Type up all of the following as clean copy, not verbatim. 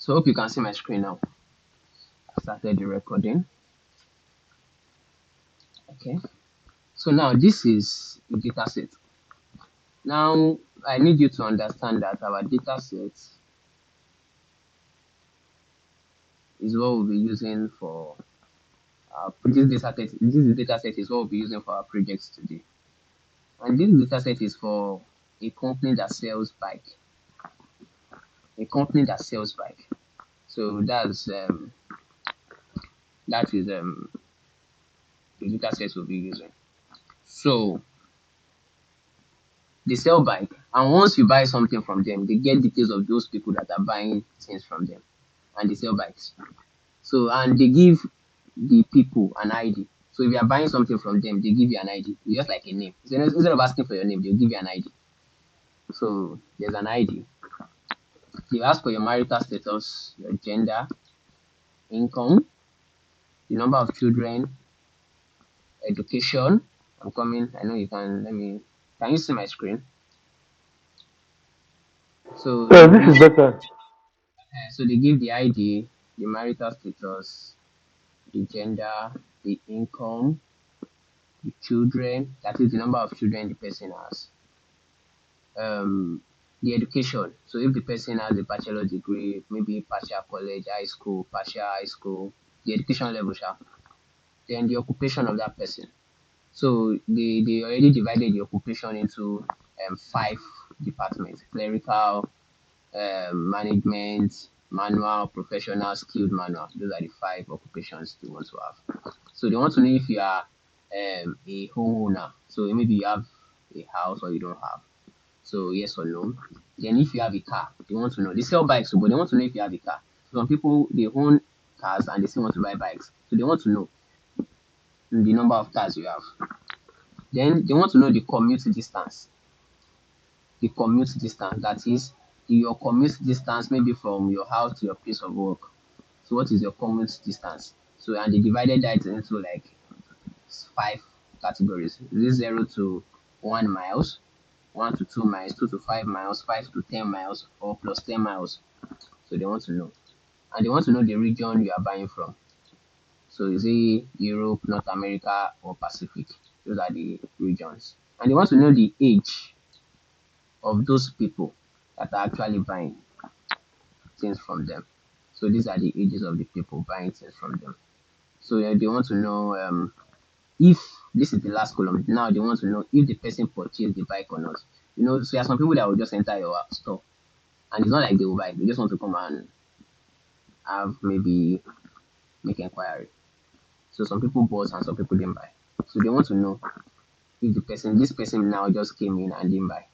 So hope you can see my screen now. I started the recording. Okay. So now this is a data set. Now I need you to understand that our data set is what we'll be using for this data set is what we'll be using for our projects today. And this data set is for a company that sells bike. A company that sells bike. So that is the data set we'll be using. So they sell bike, and once you buy something from them, they get details of those people that are buying things from them, and they sell bikes. So and they give the people an ID. So if you are buying something from them, they give you an ID. It's just like a name. So instead of asking for your name, they'll give you an ID. So there's an ID. They ask for your marital status, your gender, income, the number of children, education. I'm coming. I know you can. Let me. Can you see my screen? So Yeah, they this is give. better. So they give the ID, the marital status, the gender, the income, the children. That is the number of children the person has. The education. So if the person has a bachelor degree, maybe partial college, high school, partial high school, the education level, then the occupation of that person. So they already divided the occupation into five departments: clerical, management, manual, professional, skilled manual. Those are the five occupations they want to have. So they want to know if you are a homeowner. So maybe you have a house or you don't have. So yes or no. Then if you have a car, they want to know. They sell bikes, but they want to know if you have a car. Some people they own cars and they still want to buy bikes. So they want to know the number of cars you have. Then they want to know the commute distance. The commute distance, that is your commute distance maybe from your house to your place of work. So what is your commute distance? So and they divided that into like five categories. This 0 to 1 miles, 1 to 2 miles, 2 to 5 miles, 5 to 10 miles, or plus 10 miles. So they want to know. And they want to know the region you are buying from. So is it Europe, North America, or Pacific? Those are the regions. And they want to know the age of those people that are actually buying things from them. So these are the ages of the people buying things from them. So they want to know if this is the last column. Now they want to know if the person purchased the bike or not. So there are some people that will just enter your store, and it's not like they will buy. They just want to come and have maybe make inquiry. So some people bought and some people didn't buy. So they want to know if this person now just came in and didn't buy.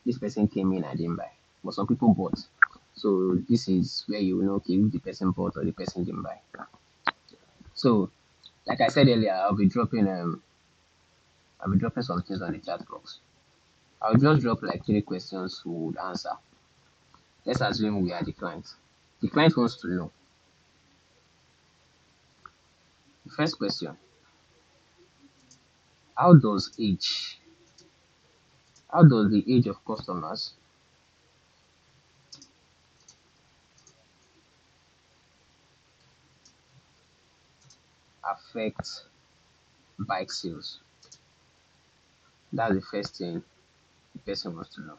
This person came in and didn't buy, but some people bought. So this is where you will know, okay, if the person bought or the person didn't buy. So like I said earlier, I'll be dropping some things on the chat box. I'll just drop like three questions we would answer. Let's assume we are the client. The client wants to know. The first question: How does age? How does the age of customers affect bike sales? That's the first thing the person wants to know.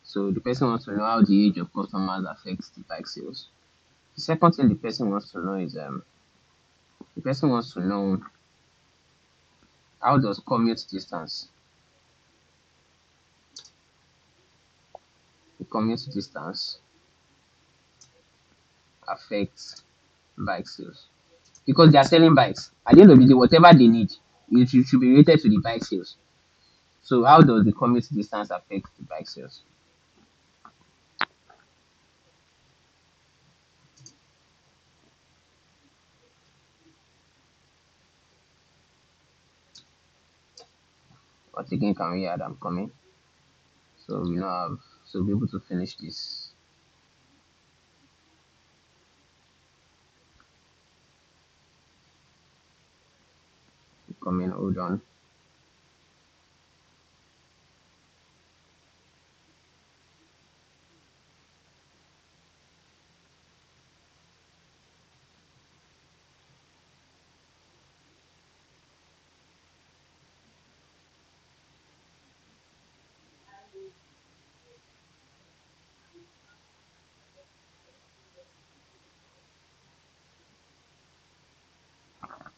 So the person wants to know how the age of customers affects the bike sales. The second thing the person wants to know is the person wants to know how does the commute distance affect bike sales, because they are selling bikes. At the end of the day, whatever they need, it should be related to the bike sales. So how does the commute distance affect the bike sales? But again, can we add I'm coming? So we now have so be able to finish this. Coming, hold on.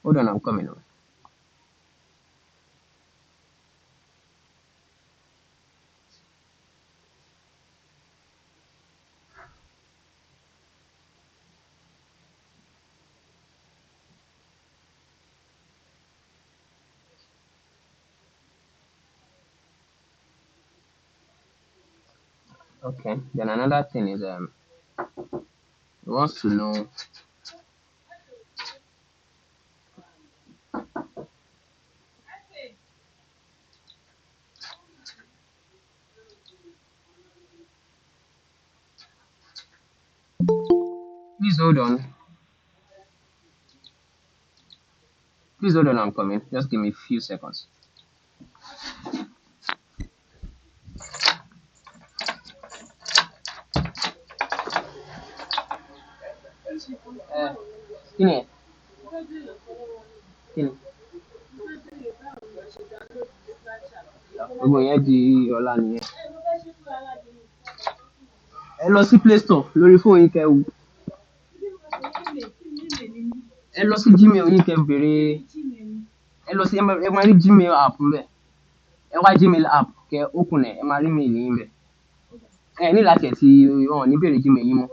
Hold on, I'm coming on. Okay. Then another thing is he wants to know. Please hold on. Please hold on, I'm coming. Just give me a few seconds. Uh, Kini, Kini. Gbogbo yẹn di ọ̀la nìyẹn. Ẹ lọ sí Play Store lórí fóònù yín kẹ́ ẹ lọ sí Gmail yín kẹ́ béèrè ẹ lọ sí ẹ máa rí Gmail app ńbẹ̀. Ẹ wá Gmail app kẹ́ open ẹ̀ ẹ máa rí mail yín ńbẹ̀. Ẹ ní láti ẹ̀ tí wọn ò ní béèrè Gmail yín mọ́.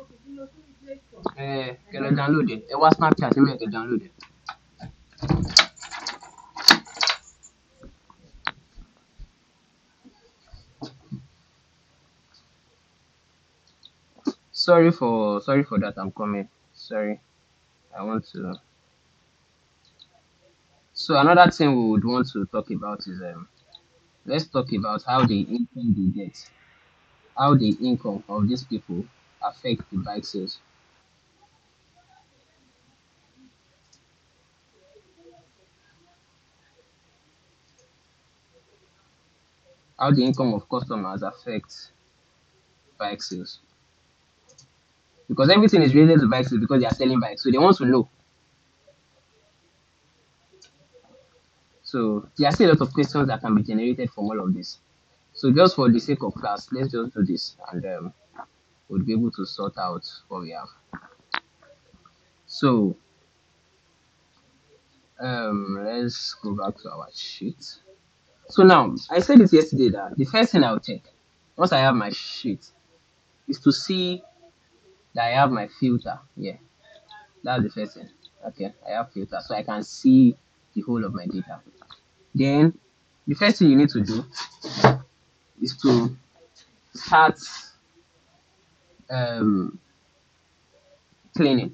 Kẹ́ lọ download ẹ̀. Ẹ wá Snapchat ńbẹ̀ kẹ́ download ẹ̀. Sorry for that, I'm coming. Sorry. I want to. So another thing we would want to talk about is let's talk about how the income they get, how the income of these people affect the bike sales. How the income of customers affects bike sales. Because everything is related to bike sales because they are selling bikes. So they want to know. So there are still a lot of questions that can be generated from all of this. So just for the sake of class, let's just do this and we'll be able to sort out what we have. So let's go back to our sheet. So now I said it yesterday that the first thing I'll check once I have my sheet is to see that I have my filter. Yeah, that's the first thing. Okay, I have filter so I can see the whole of my data. Then the first thing you need to do is to start um, cleaning,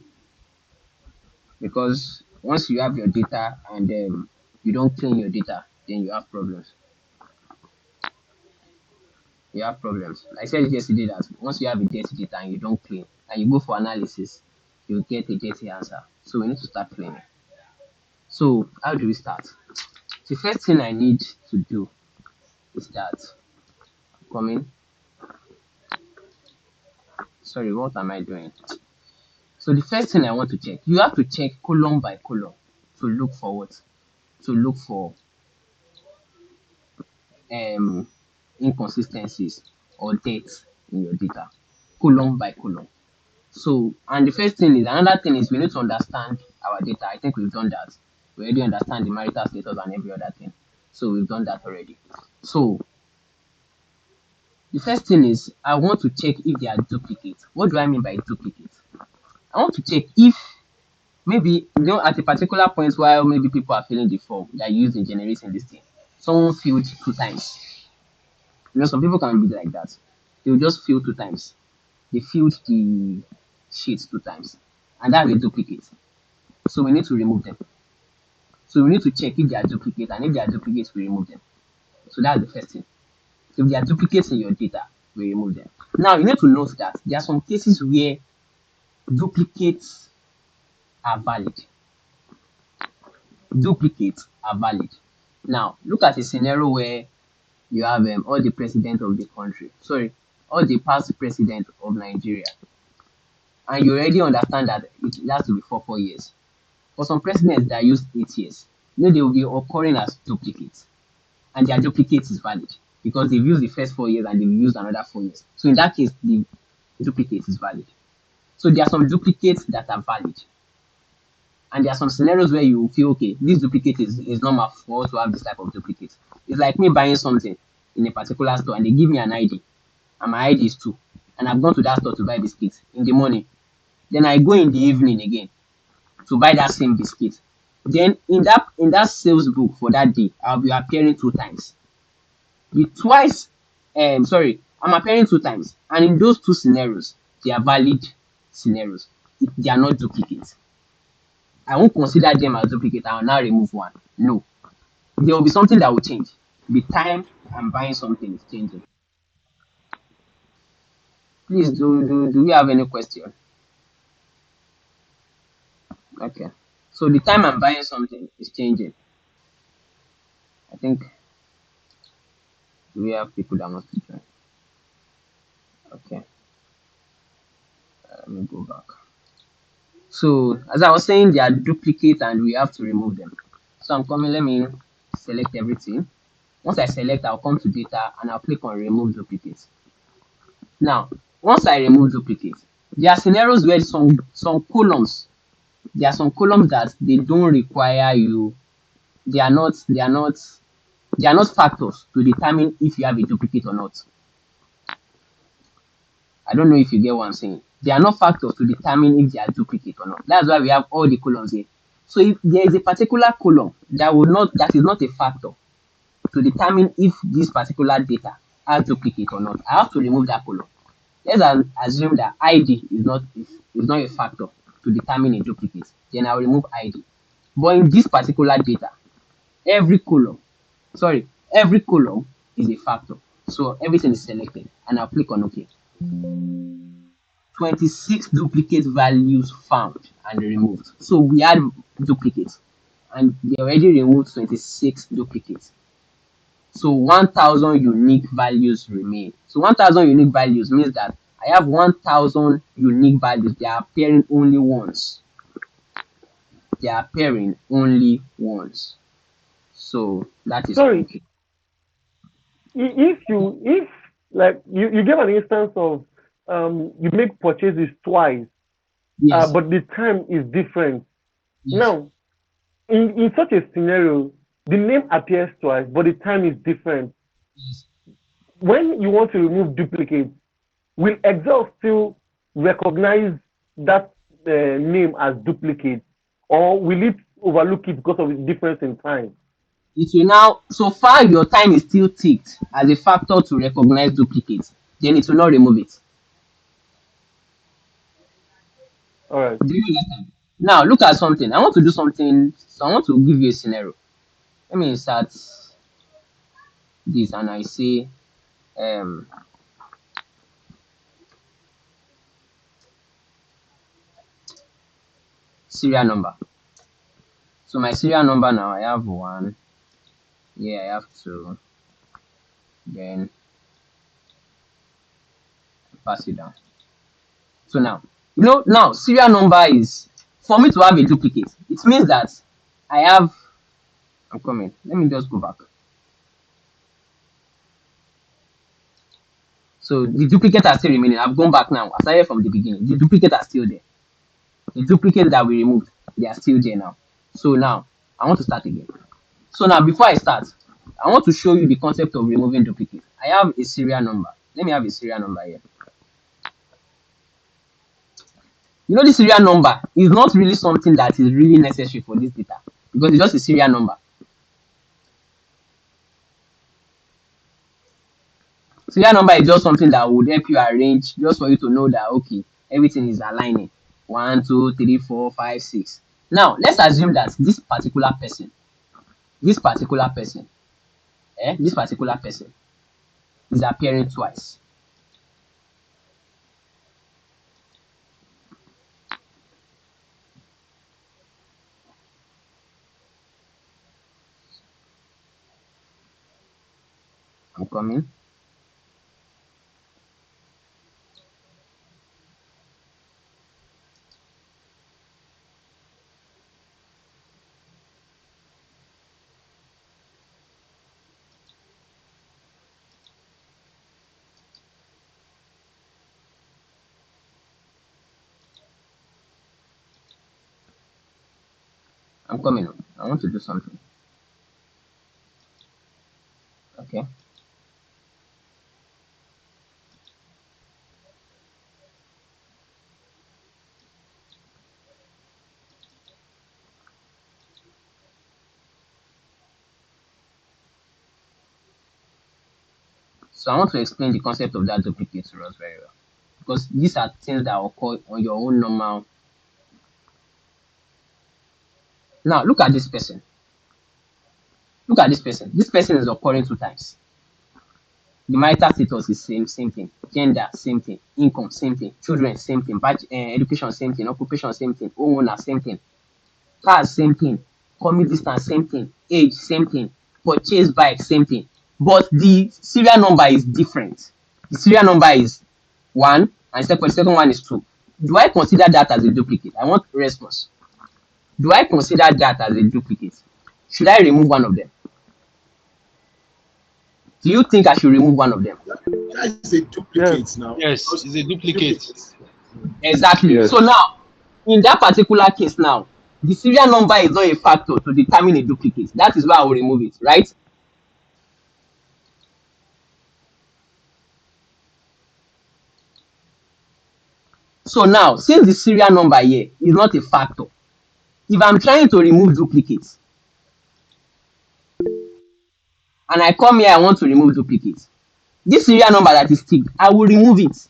because once you have your data and you don't clean your data, then you have problems. You have problems. I said it yesterday that once you have a dirty data and you don't clean and you go for analysis, you get a dirty answer. So we need to start cleaning. So how do we start? The first thing I need to do is that coming. Sorry, what am I doing? So the first thing I want to check, you have to check column by column to look for what? To look for um inconsistencies or dates in your data, column by column. So, and the first thing is another thing is we need to understand our data. I think we've done that. We already understand the marital status and every other thing. So we've done that already. So the first thing is I want to check if they are duplicates. What do I mean by duplicates? I want to check if maybe at a particular point while maybe people are filling the form that you use in generating this thing, someone filled 2 times. Some people can be like that. They will just fill 2 times. They filled the sheet 2 times, and that's a duplicate. So we need to remove them. So we need to check if they are duplicates, and if they are duplicates, we remove them. So that's the first thing. If they are duplicates in your data, we remove them. Now you need to note that there are some cases where duplicates are valid. Duplicates are valid. Now look at a scenario where you have all the president of the country, sorry, all the past president of Nigeria, and you already understand that it has to be for 4 years. For some presidents that use 8 years, they will be occurring as duplicates, and their duplicate is valid because they've used the first 4 years and they've used another 4 years. So in that case, the duplicate is valid. So there are some duplicates that are valid, And there are some scenarios where you feel, okay, this duplicate is normal for us to have this type of duplicate. It's like me buying something in a particular store and they give me an ID, and my ID is 2, and I've gone to that store to buy biscuits in the morning. Then I go in the evening again to buy that same biscuit. Then in that sales book for that day, I'll be appearing 2 times. The twice, sorry, I'm appearing 2 times, and in those 2 scenarios, they are valid scenarios. They are not duplicates. I won't consider them as duplicate. I will now remove one. No, there will be something that will change. The time I'm buying something is changing. Please, do we have any question? Okay. So the time I'm buying something is changing. I think we have people that want to join. Okay. Let me go back. So as I was saying, they are duplicate and we have to remove them. So I'm coming. Let me select everything. Once I select, I'll come to data and I'll click on remove duplicates. Now, once I remove duplicates, there are scenarios where some columns, there are some columns that they don't require you. They are not factors to determine if you have a duplicate or not. I don't know if you get what I'm saying. They are not factors to determine if they are duplicate or not. That's why we have all the columns here. So if there is a particular column that is not a factor to determine if this particular data has duplicate or not, I have to remove that column. Let's assume that ID is not a factor to determine a duplicate. Then I'll remove ID. But in this particular data, every column, every column is a factor. So everything is selected and I'll click on OK. 26 duplicate values found and removed. So we had duplicates and they already removed 26 duplicates. So 1000 unique values remain. So 1000 unique values means that I have 1000 unique values. They are appearing only once. They are appearing only once. So that is Sorry, okay. if like you give an instance of you make purchases twice, Yes, but the time is different. yes, Now, in such a scenario, the name appears twice, but the time is different. yes. When you want to remove duplicates, will Excel still recognize that name as duplicate, or will it overlook it because of the difference in time? It will now, so far your time is still ticked as a factor to recognize duplicates. Then it will not remove it. All right. Do you understand? Now look at something. I want to do something. So I want to give you a scenario. Let me insert this and I say um serial number. So my serial number now I have one. Yeah, I have two. Then pass it down. So now, now serial number is for me to have a duplicate. It means that I have. I'm coming. Let me just go back. So the duplicate are still remaining. I've gone back now. I started from the beginning. The duplicate are still there. The duplicate that we removed, they are still there now. So now I want to start again. So now before I start, I want to show you the concept of removing duplicate. I have a serial number. Let me have a serial number here. The serial number is not really something that is really necessary for this data because it's just a serial number. Serial number is just something that would help you arrange just for you to know that okay, everything is aligning. 1, 2, 3, 4, 5, 6. Now let's assume that this particular person, this particular person is appearing twice. I'm coming. I'm coming on. I want to do something. Okay. So I want to explain the concept of that duplicate to us very well. Because these are things that occur on your own normal. Now look at this person. Look at this person. This person is occurring two times. The marital status is same thing. Gender, same thing. Income, same thing. Children, same thing. Education, same thing. Occupation, same thing. Homeowner, same thing. Cars, same thing. Commute distance, same thing. Age, same thing. Purchase bike, same thing. But the serial number is different. The serial number is 1 and the second one is 2. Do I consider that as a duplicate? I want response. Do I consider that as a duplicate? Should I remove one of them? Do you think I should remove one of them? That is a duplicate now. Yes, it's a duplicate. Exactly. Yes. So now, in that particular case now, the serial number is not a factor to determine a duplicate. That is why I will remove it, right? So now, since the serial number here is not a factor, if I'm trying to remove duplicates, and I come here, I want to remove duplicates, this serial number that is ticked, I will remove it.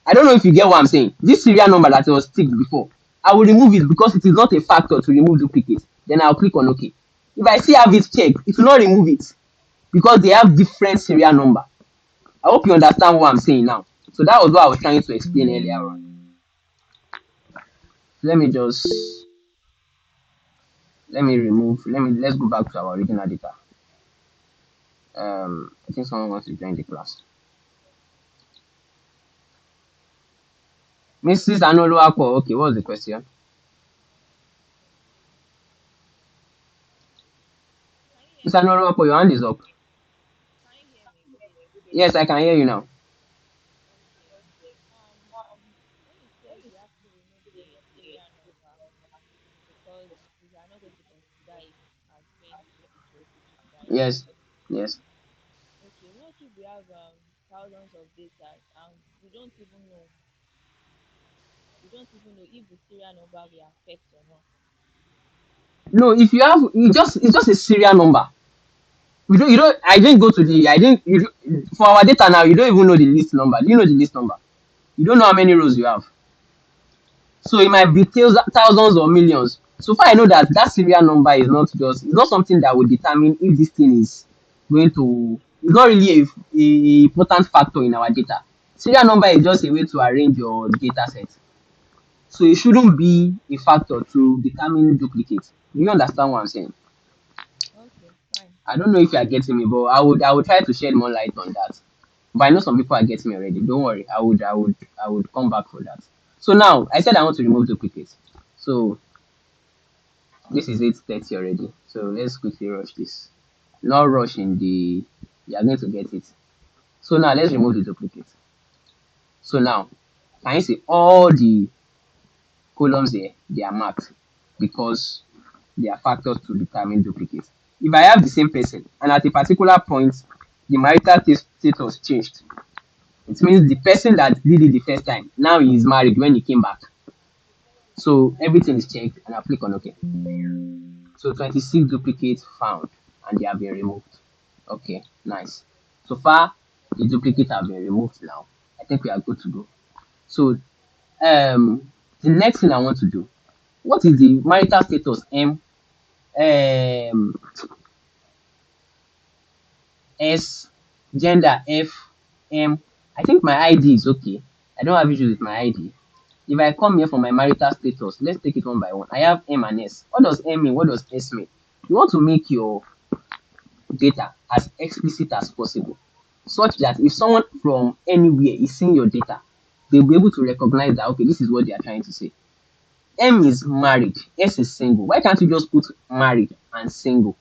I don't know if you get what I'm saying. This serial number that was ticked before, I will remove it because it is not a factor to remove duplicates. Then I'll click on OK. If I still have it checked, it will not remove it because they have different serial number. I hope you understand what I'm saying now. So that was what I was trying to explain earlier on. Let's go back to our original data. I think someone wants to join the class. Mrs. Anoluapo, okay, what was the question? Mrs. Anoluapo, your hand is up. Yes, I can hear you now. Yes, yes. Okay, what if we have thousands of data and we don't even know if the serial number will affect or not? No, if you have, it's just a serial number. You don't. I didn't go to the. I didn't. For our data now, you don't even know the list number. Do you know the list number? You don't know how many rows you have. So it might be thousands or millions. So far, I know that that serial number is not just. It's not something that will determine if this thing is going to. It's not really a important factor in our data. Serial number is just a way to arrange your data set. So it shouldn't be a factor to determine duplicates. Do you understand what I'm saying? Okay, fine. I don't know if you are getting me, but I would try to shed more light on that. But I know some people are getting me already. Don't worry. I would come back for that. So now I said I want to remove duplicates. So this is 8:30 already. So let's quickly rush this. Not rush in the you are going to get it. So now let's remove the duplicate. So now can you see all the columns here? They are marked because they are factors to determine duplicates. If I have the same person and at a particular point the marital status changed, it means the person that did it the first time now he is married when he came back. So everything is checked and I click on OK. So 26 duplicates found and they have been removed. Okay, nice. So far the duplicates have been removed now. I think we are good to go. So the next thing I want to do, what is the marital status S, gender F, M. I think my ID is okay. I don't have issues with my ID. If I come here for my marital status, let's take it one by one. I have M and S. What does M mean? What does S mean? You want to make your data as explicit as possible, such that if someone from anywhere is seeing your data, they'll be able to recognize that, okay, this is what they are trying to say. M is married, S is single. Why can't you just put married and single?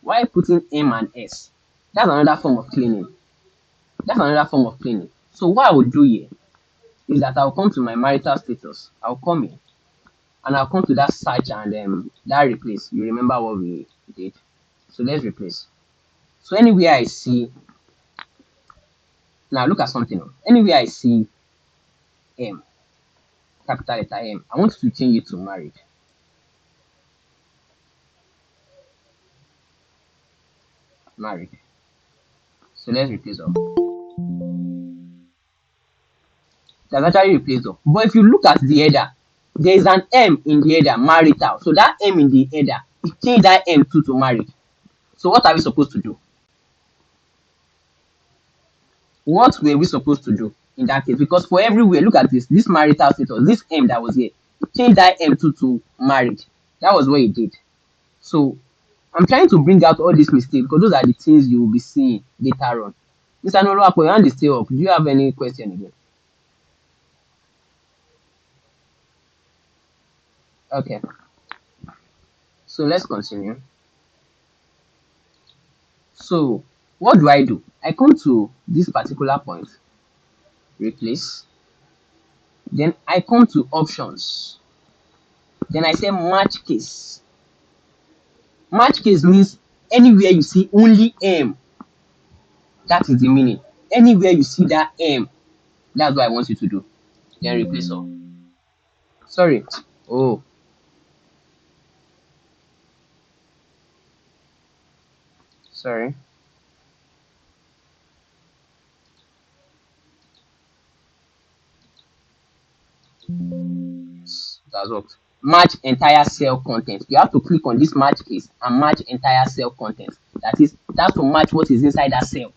Why putting M and S? That's another form of cleaning. So what I would do here is that I'll come to my marital status. I'll come here. And I'll come to that search and that replace. You remember what we did? So let's replace. So anywhere I see, now look at something. Anywhere I see M, capital letter M, I want to change it to married. Married. So let's replace all. That's actually replaced all. But if you look at the header, there is an M in the header, marital. So that M in the header, it changed that M to married. So what are we supposed to do? What were we supposed to do in that case? Because for everywhere, look at this marital status, this M that was here, change that M to married. That was what it did. So I'm trying to bring out all these mistakes because those are the things you will be seeing later on. Mr. Noloapo, your hand is still up. Do you have any question again? Okay. So let's continue. So what do? I come to this particular point, replace. Then I come to options. Then I say match case. Match case means anywhere you see only M. That is the meaning. Anywhere you see that M, that's what I want you to do. Then replace all. Sorry. Oh. Sorry. That's what. Match entire cell content. You have to click on this match case and match entire cell content. That is, that's to match what is inside that cell.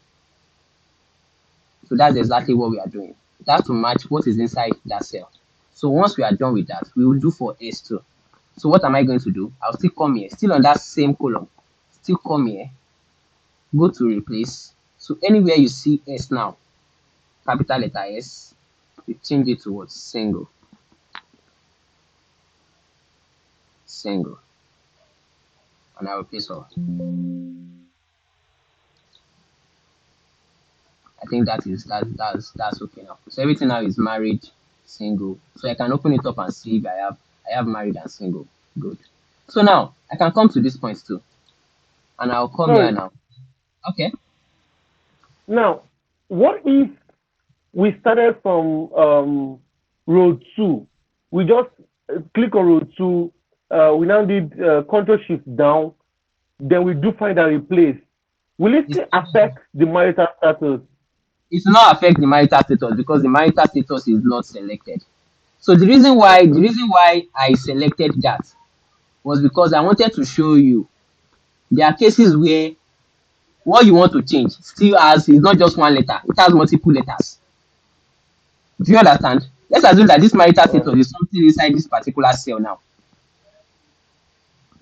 So that's exactly what we are doing. That's to match what is inside that cell. So once we are done with that, we will do for S2. So what am I going to do? I'll still come here, still on that same column. Still come here, go to replace. So anywhere you see S now, capital letter S, you change it to what? Single. Single. And I will replace all. I think that's okay now. So everything now is married, single. So I can open it up and see if I have married and single. Good. So now I can come to this point too. And I'll come here now. Okay. Now, what if we started from row 2? We just click on row 2. We now did control shift down. Then we do find and replace. Will it still affect the marital status? It will not affect the marital status because the marital status is not selected. So the reason why I selected that was because I wanted to show you there are cases where what you want to change still has, it's not just one letter, it has multiple letters. Do you understand? Let's assume that this marital status is something inside this particular cell now.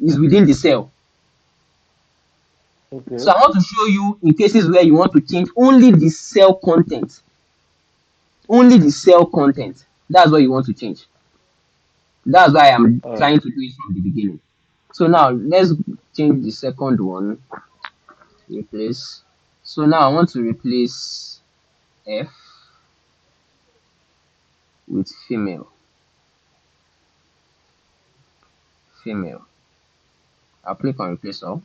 It's within the cell. Okay. So I want to show you in cases where you want to change only the cell content. Only the cell content. That's what you want to change. That's why I'm trying to do it from the beginning. So now let's change the second one. Replace. So now I want to replace F with female. Female. I'll click on replace all.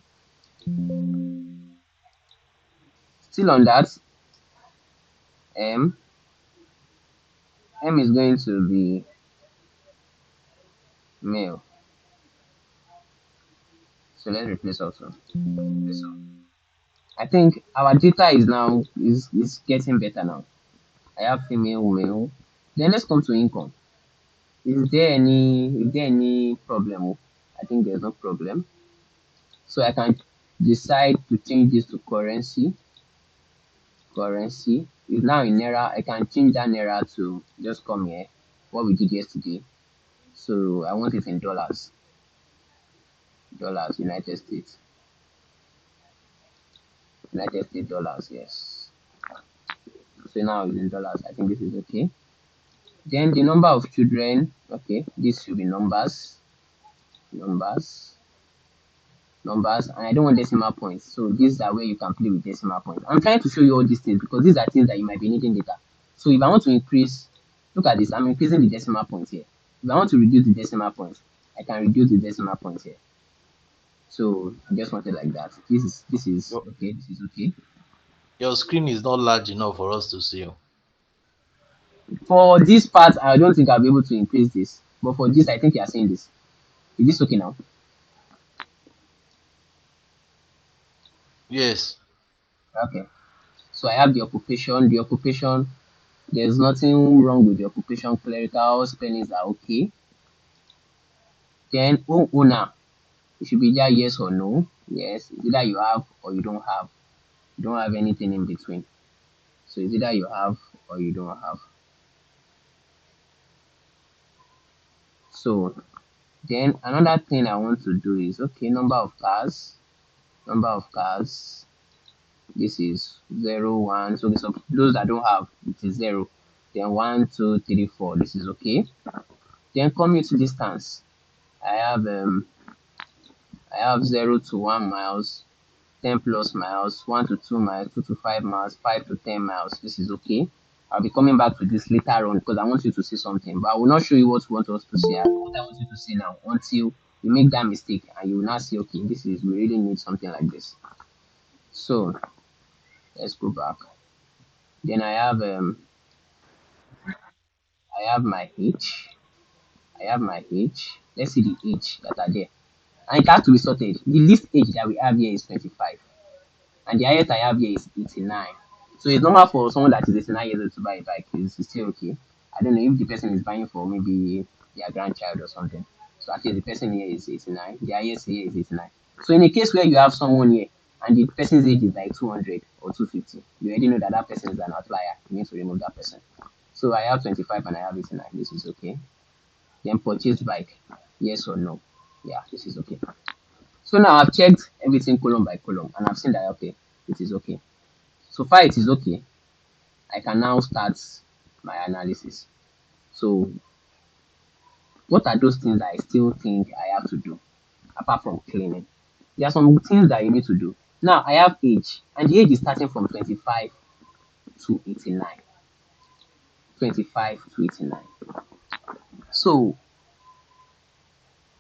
Still on that, M is going to be male. So let's replace also. Replace all. I think our data is now is getting better now. I have female, male. Then let's come to income. Is there any problem? I think there's no problem. So I can decide to change this to currency. Currency is now in naira. I can change that naira to just come here. What we did yesterday. So I want it in dollars. Dollars, United States. United States dollars, yes. So now it's in dollars. I think this is okay. Then the number of children, okay, this should be numbers, and I don't want decimal points. So these are where you can play with decimal points. I'm trying to show you all these things because these are things that you might be needing later. So if I want to increase, look at this, I'm increasing the decimal points here. If I want to reduce the decimal points, I can reduce the decimal points here. So I just want it like that. This is Your, okay. This is okay. your screen is not large enough for us to see you. For this part, I don't think I'll be able to increase this. But for this, I think you are saying this. Is this okay now? Yes. Okay. So I have the occupation. The occupation, there's nothing wrong with the occupation. Clerical spellings are okay. Then owner, it should be either yes or no. Yes, it's either you have or you don't have. You don't have anything in between. So it's either you have or you don't have. So then another thing I want to do is okay, number of cars. Number of cars. This is 0, 1. So those that don't have, it is 0. Then 1, 2, 3, 4. This is okay. Then commute distance. I have um I have 0 to 1 miles, 10 plus miles, 1 to 2 miles, 2 to 5 miles, 5 to 10 miles. This is okay. I'll be coming back to this later on because I want you to see something, but I will not show you what you want us to see. What I want you to see now until you make that mistake and you will not see, okay, this is, we really need something like this. So let's go back. Then I have my age. I have my age. Let's see the age that are there. And it has to be sorted. The least age that we have here is 25. And the highest I have here is 89. So it's normal for someone that is 89 years old to buy a bike. It's still okay. I don't know if the person is buying for maybe their grandchild or something. So at least the person here is 89. The highest here is 89. So in a case where you have someone here and the person's age is like 200 or 250, you already know that that person is an outlier. You need to remove that person. So I have 25 and I have 89. This is okay. Then purchase bike. Yes or no? Yeah, this is okay. So now I've checked everything column by column and I've seen that okay, it is okay. So far it is okay. I can now start my analysis. So what are those things that I still think I have to do apart from cleaning? There are some things that you need to do. Now I have age and the age is starting from 25 to 89. 25 to 89. So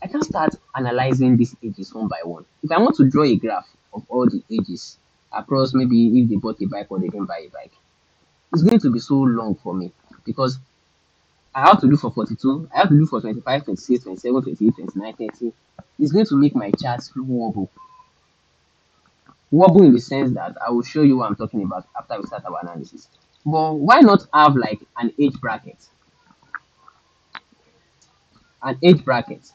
I can start analyzing these ages one by one. If I want to draw a graph of all the ages across maybe if they bought a bike or they didn't buy a bike, it's going to be so long for me because I have to do for 42, I have to do for 25, 26, 27, 28, 29, 30. It's going to make my charts wobble. Wobble in the sense that I will show you what I'm talking about after we start our analysis. But why not have like an age bracket? An age bracket.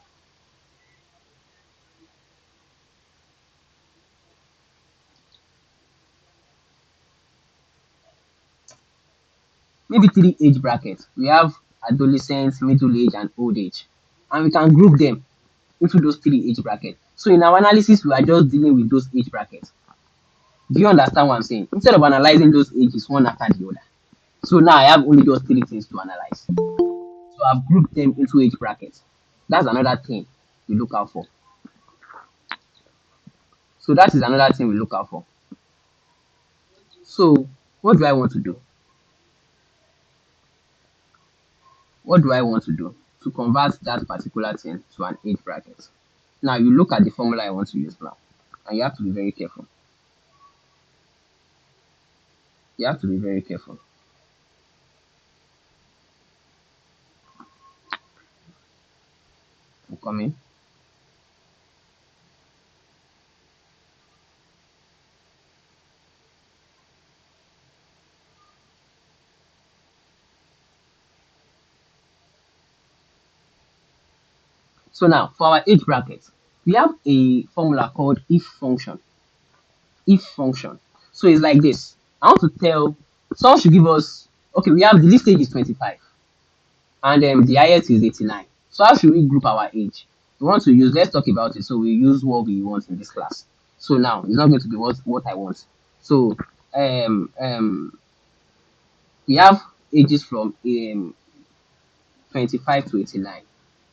Maybe three age brackets. We have adolescents, middle age, and old age. And we can group them into those three age brackets. So in our analysis, we are just dealing with those age brackets. Do you understand what I'm saying? Instead of analyzing those ages one after the other. So now I have only those three things to analyze. So I've grouped them into age brackets. That's another thing we look out for. So that is another thing we look out for. So what do I want to do? What do I want to do to convert that particular thing to an age bracket? Now you look at the formula I want to use now, and you have to be very careful. You have to be very careful. I'm coming. So now for our age bracket, we have a formula called if function. If function. So it's like this. I want to tell someone should give us okay, we have the least age is 25 and the highest is 89. So how should we group our age? We want to use, let's talk about it. So we use what we want in this class. So now it's not going to be what I want. So we have ages from 25 to 89.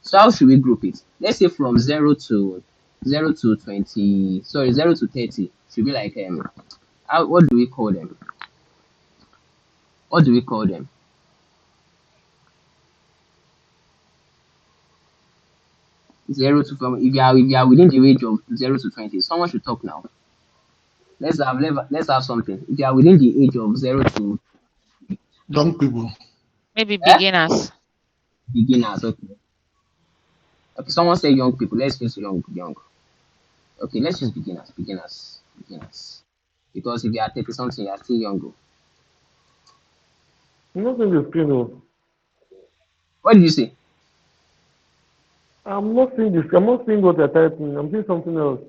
So how should we group it? Let's say from 0 to 20, sorry, 0 to 30 should be like what do we call them? What do we call them? 0 to from if you are within the range of 0 to 20, someone should talk now. Let's have something. If you are within the age of 0 to Young people. Maybe eh, beginners. beginners, okay. Okay, someone say young people. Let's use young. Okay, let's use beginners. Because if you are 30 something, you are still young. Oh. I'm not seeing the screen. Oh. What did you say? I'm not seeing this. I'm not seeing what you're typing. I'm seeing something else.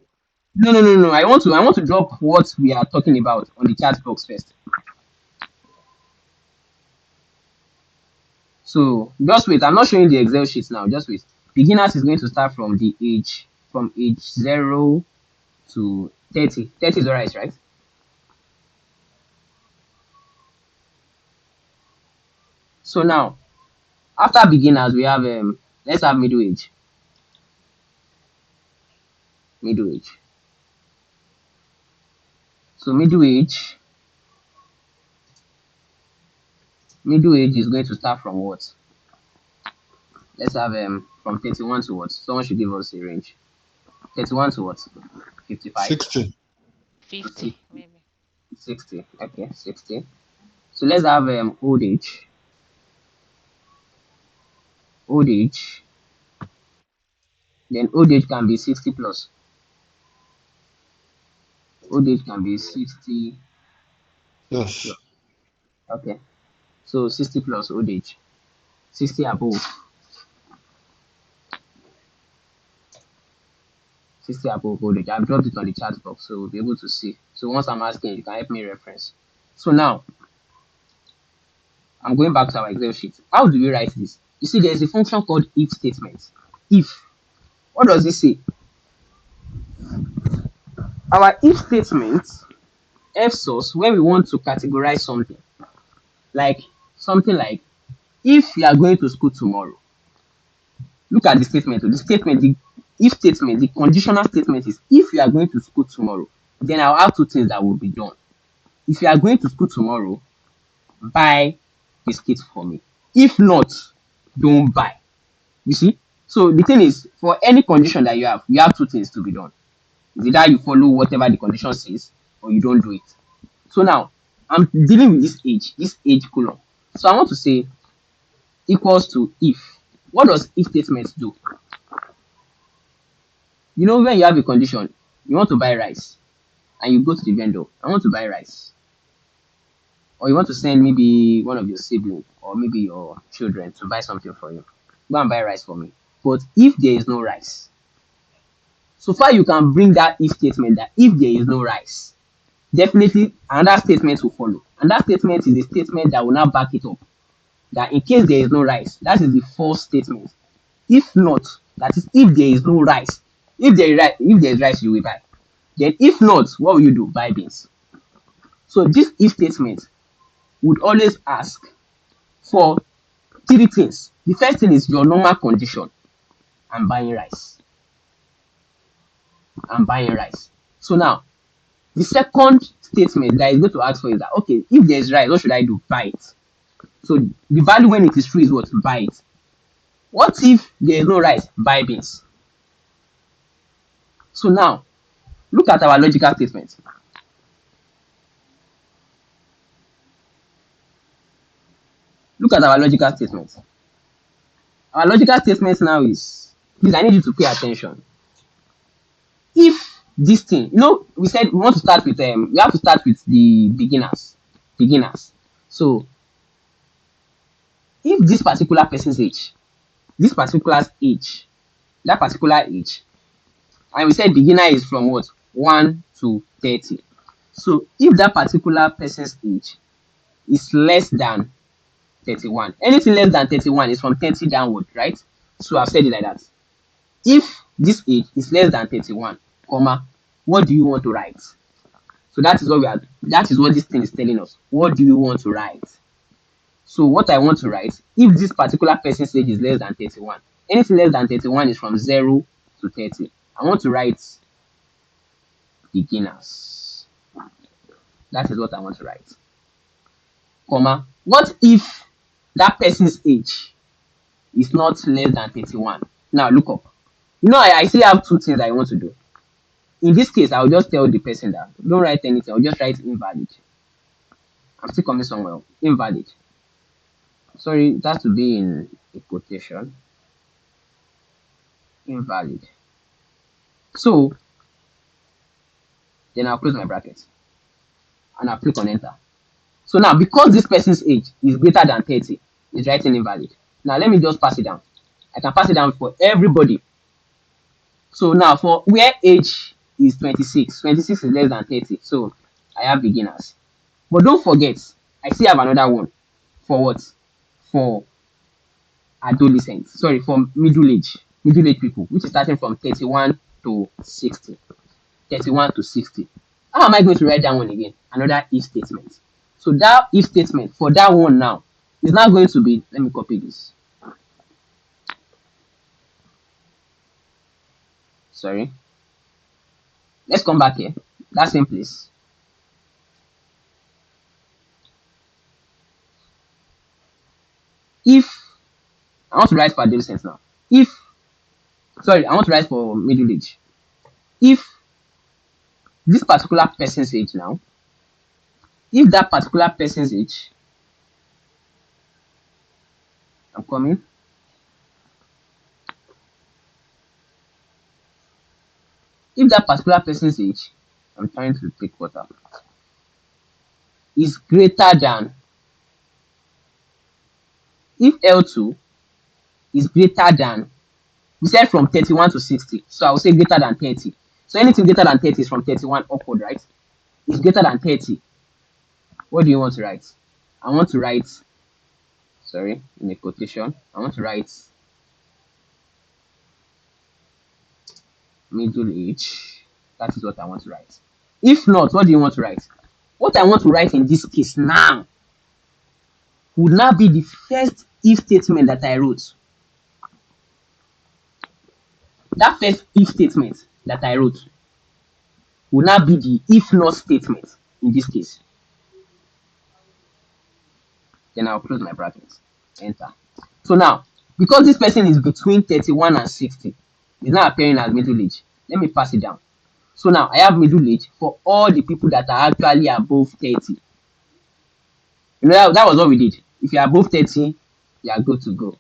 No. I want to drop what we are talking about on the chat box first. So just wait. I'm not showing the Excel sheets now. Just wait. Beginners is going to start from age 0 to 30. 30 is alright, right? So now, after beginners, we have let's have middle age. Middle age. So middle age is going to start from what? Let's have from 31 to what? Someone should give us a range. 31 to what? 55 60. 50, maybe. 60. Okay, 60. So let's have old age. Old age. Then old age can be 60 plus. Old age can be 60 Yes. plus. Okay. So 60 plus old age. 60 above. 60 above old age. I've dropped it on the chat box so we'll be able to see. So once I'm asking, you can help me reference. So now I'm going back to our Excel sheet. How do we write this? You see, there's a function called if statement. If. What does it say? Our if statement helps us when we want to categorize something. Like something like if you are going to school tomorrow. Look at the statement. The if statement, the conditional statement is if you are going to school tomorrow, then I'll have two things that will be done. If you are going to school tomorrow, buy biscuits for me. If not, don't buy. You see? So the thing is, for any condition that you have two things to be done. Is either you follow whatever the condition says, or you don't do it. So now, I'm dealing with this age column. So I want to say equals to if. What does if statement do? You know, when you have a condition, you want to buy rice, and you go to the vendor, I want to buy rice. Or you want to send maybe one of your siblings or maybe your children to buy something for you. Go and buy rice for me. But if there is no rice, so far you can bring that if statement that if there is no rice, definitely another statement will follow. And that statement is a statement that will now back it up. That in case there is no rice, that is the false statement. If not, that is if there is no rice. If there is rice, you will buy. Then if not, what will you do? Buy beans. So this if statement would always ask for three things. The first thing is your normal condition. I'm buying rice. So now, the second statement that is going to ask for is that, okay, if there is rice, what should I do? Buy it. So the value when it is true is what? Buy it. What if there is no rice? Buy beans. So now, look at our logical statement. Our logical statement now is, please, I need you to pay attention. If this thing, we said we want to start with, we have to start with the beginners. So, if this particular person's age, that particular age, and we said beginner is from what? 1 to 30. So, if that particular person's age is less than 31, anything less than 31 is from 30 downward, right? So I've said it like that. If this age is less than 31, comma, what do you want to write? So that is what this thing is telling us. What do you want to write? So what I want to write, if this particular person's age is less than 31, anything less than 31 is from 0 to 30. I want to write beginners. That is what I want to write. Comma, what if that person's age is not less than 31? Now look up. I still have two things I want to do. In this case, I'll just tell the person that don't write anything. I'll just write invalid. I'm still coming somewhere. Invalid. Sorry, it has to be in a quotation. Invalid. So then I'll close my bracket and I'll click on enter. So now, because this person's age is greater than 30, it's writing invalid. Now let me just pass it down. I can pass it down for everybody. So now for where age is 26, 26 is less than 30. So I have beginners. But don't forget, I still have another one. For what? For adolescents. Sorry, for middle age people, which is starting from 31 to 60. 31 to 60. How am I going to write that one again? Another if statement. So that if statement for that one now is now going to be, let me copy this. Sorry. Let's come back here. That same place. If I want to write for adolescents now. I want to write for middle age. If this particular person's age now, if that particular person's age, I'm coming. If that particular person's age, I'm trying to take water, is greater than, if L2 is greater than, we said from 31 to 60, so I will say greater than 30. So anything greater than 30 is from 31 upward, right? It's greater than 30. What do you want to write? I want to write, sorry, in a quotation, I want to write middle age. That is what I want to write. If not, what do you want to write? What I want to write in this case now would now be the first if statement that I wrote. That first if statement that I wrote will now be the if not statement in this case. Then I'll close my brackets. Enter. So now, because this person is between 31 and 60, it's now appearing as middle age. Let me pass it down. So now I have middle age for all the people that are actually above 30. That was what we did. If you're above 30, you are good to go.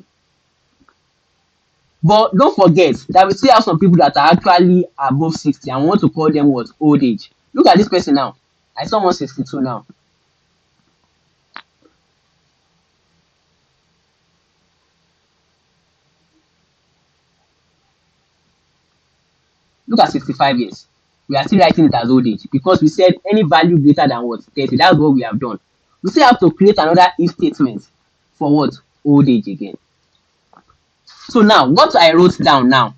But don't forget that we still have some people that are actually above 60 and want to call them what? Old age. Look at this person now. I saw 162 now. Look at 65 years. We are still writing it as old age because we said any value greater than what? 30. That's what we have done. We still have to create another if statement for what? Old age again. So now, what I wrote down now,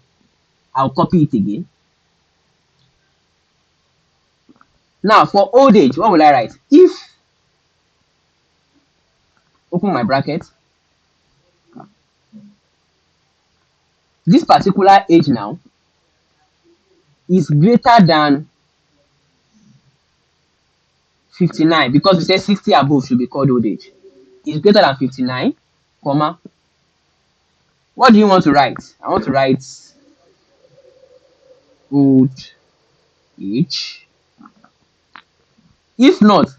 I'll copy it again. Now, for old age, what will I write? If, open my bracket, this particular age now is greater than 59, because we said 60 above should be called old age. Is greater than 59, comma. What do you want to write? I want to write old age. If not,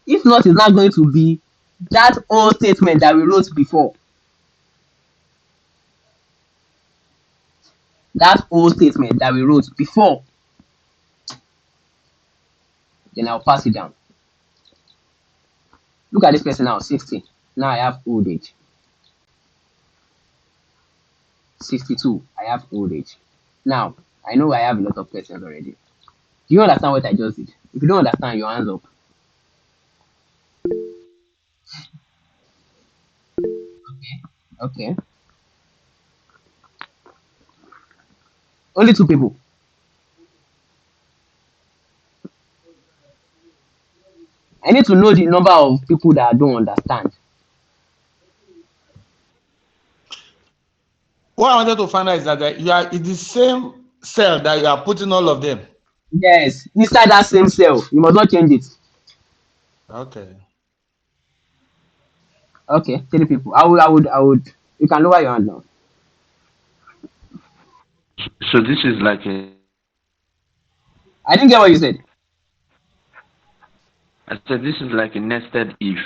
it's not going to be that old statement that we wrote before. That old statement that we wrote before. Then I'll pass it down. Look at this person now, 60. Now I have old age. 62, I have old age. Now, I know I have a lot of questions already. Do you understand what I just did? If you don't understand, your hands up. Okay. Only two people. I need to know the number of people that don't understand. What I wanted to find out is that you are in the same cell that you are putting all of them. Yes, inside that same cell. You must not change it. Okay. Okay, 3 people. I would. You can lower your hand now. So this is like a. I didn't get what you said. I said this is like a nested if.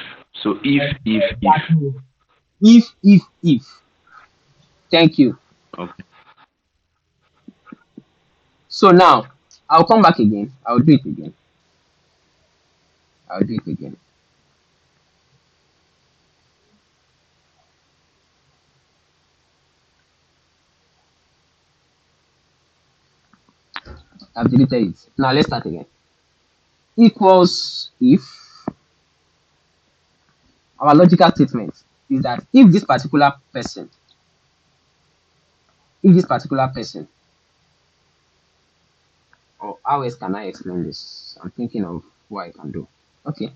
So if. Exactly. If. Thank you. Okay. So now, I'll come back again. I'll do it again. I'll do it again. I've deleted it. Now let's start again. Equals if our logical statement is that if this particular person, or how else can I explain this? I'm thinking of what I can do. Okay,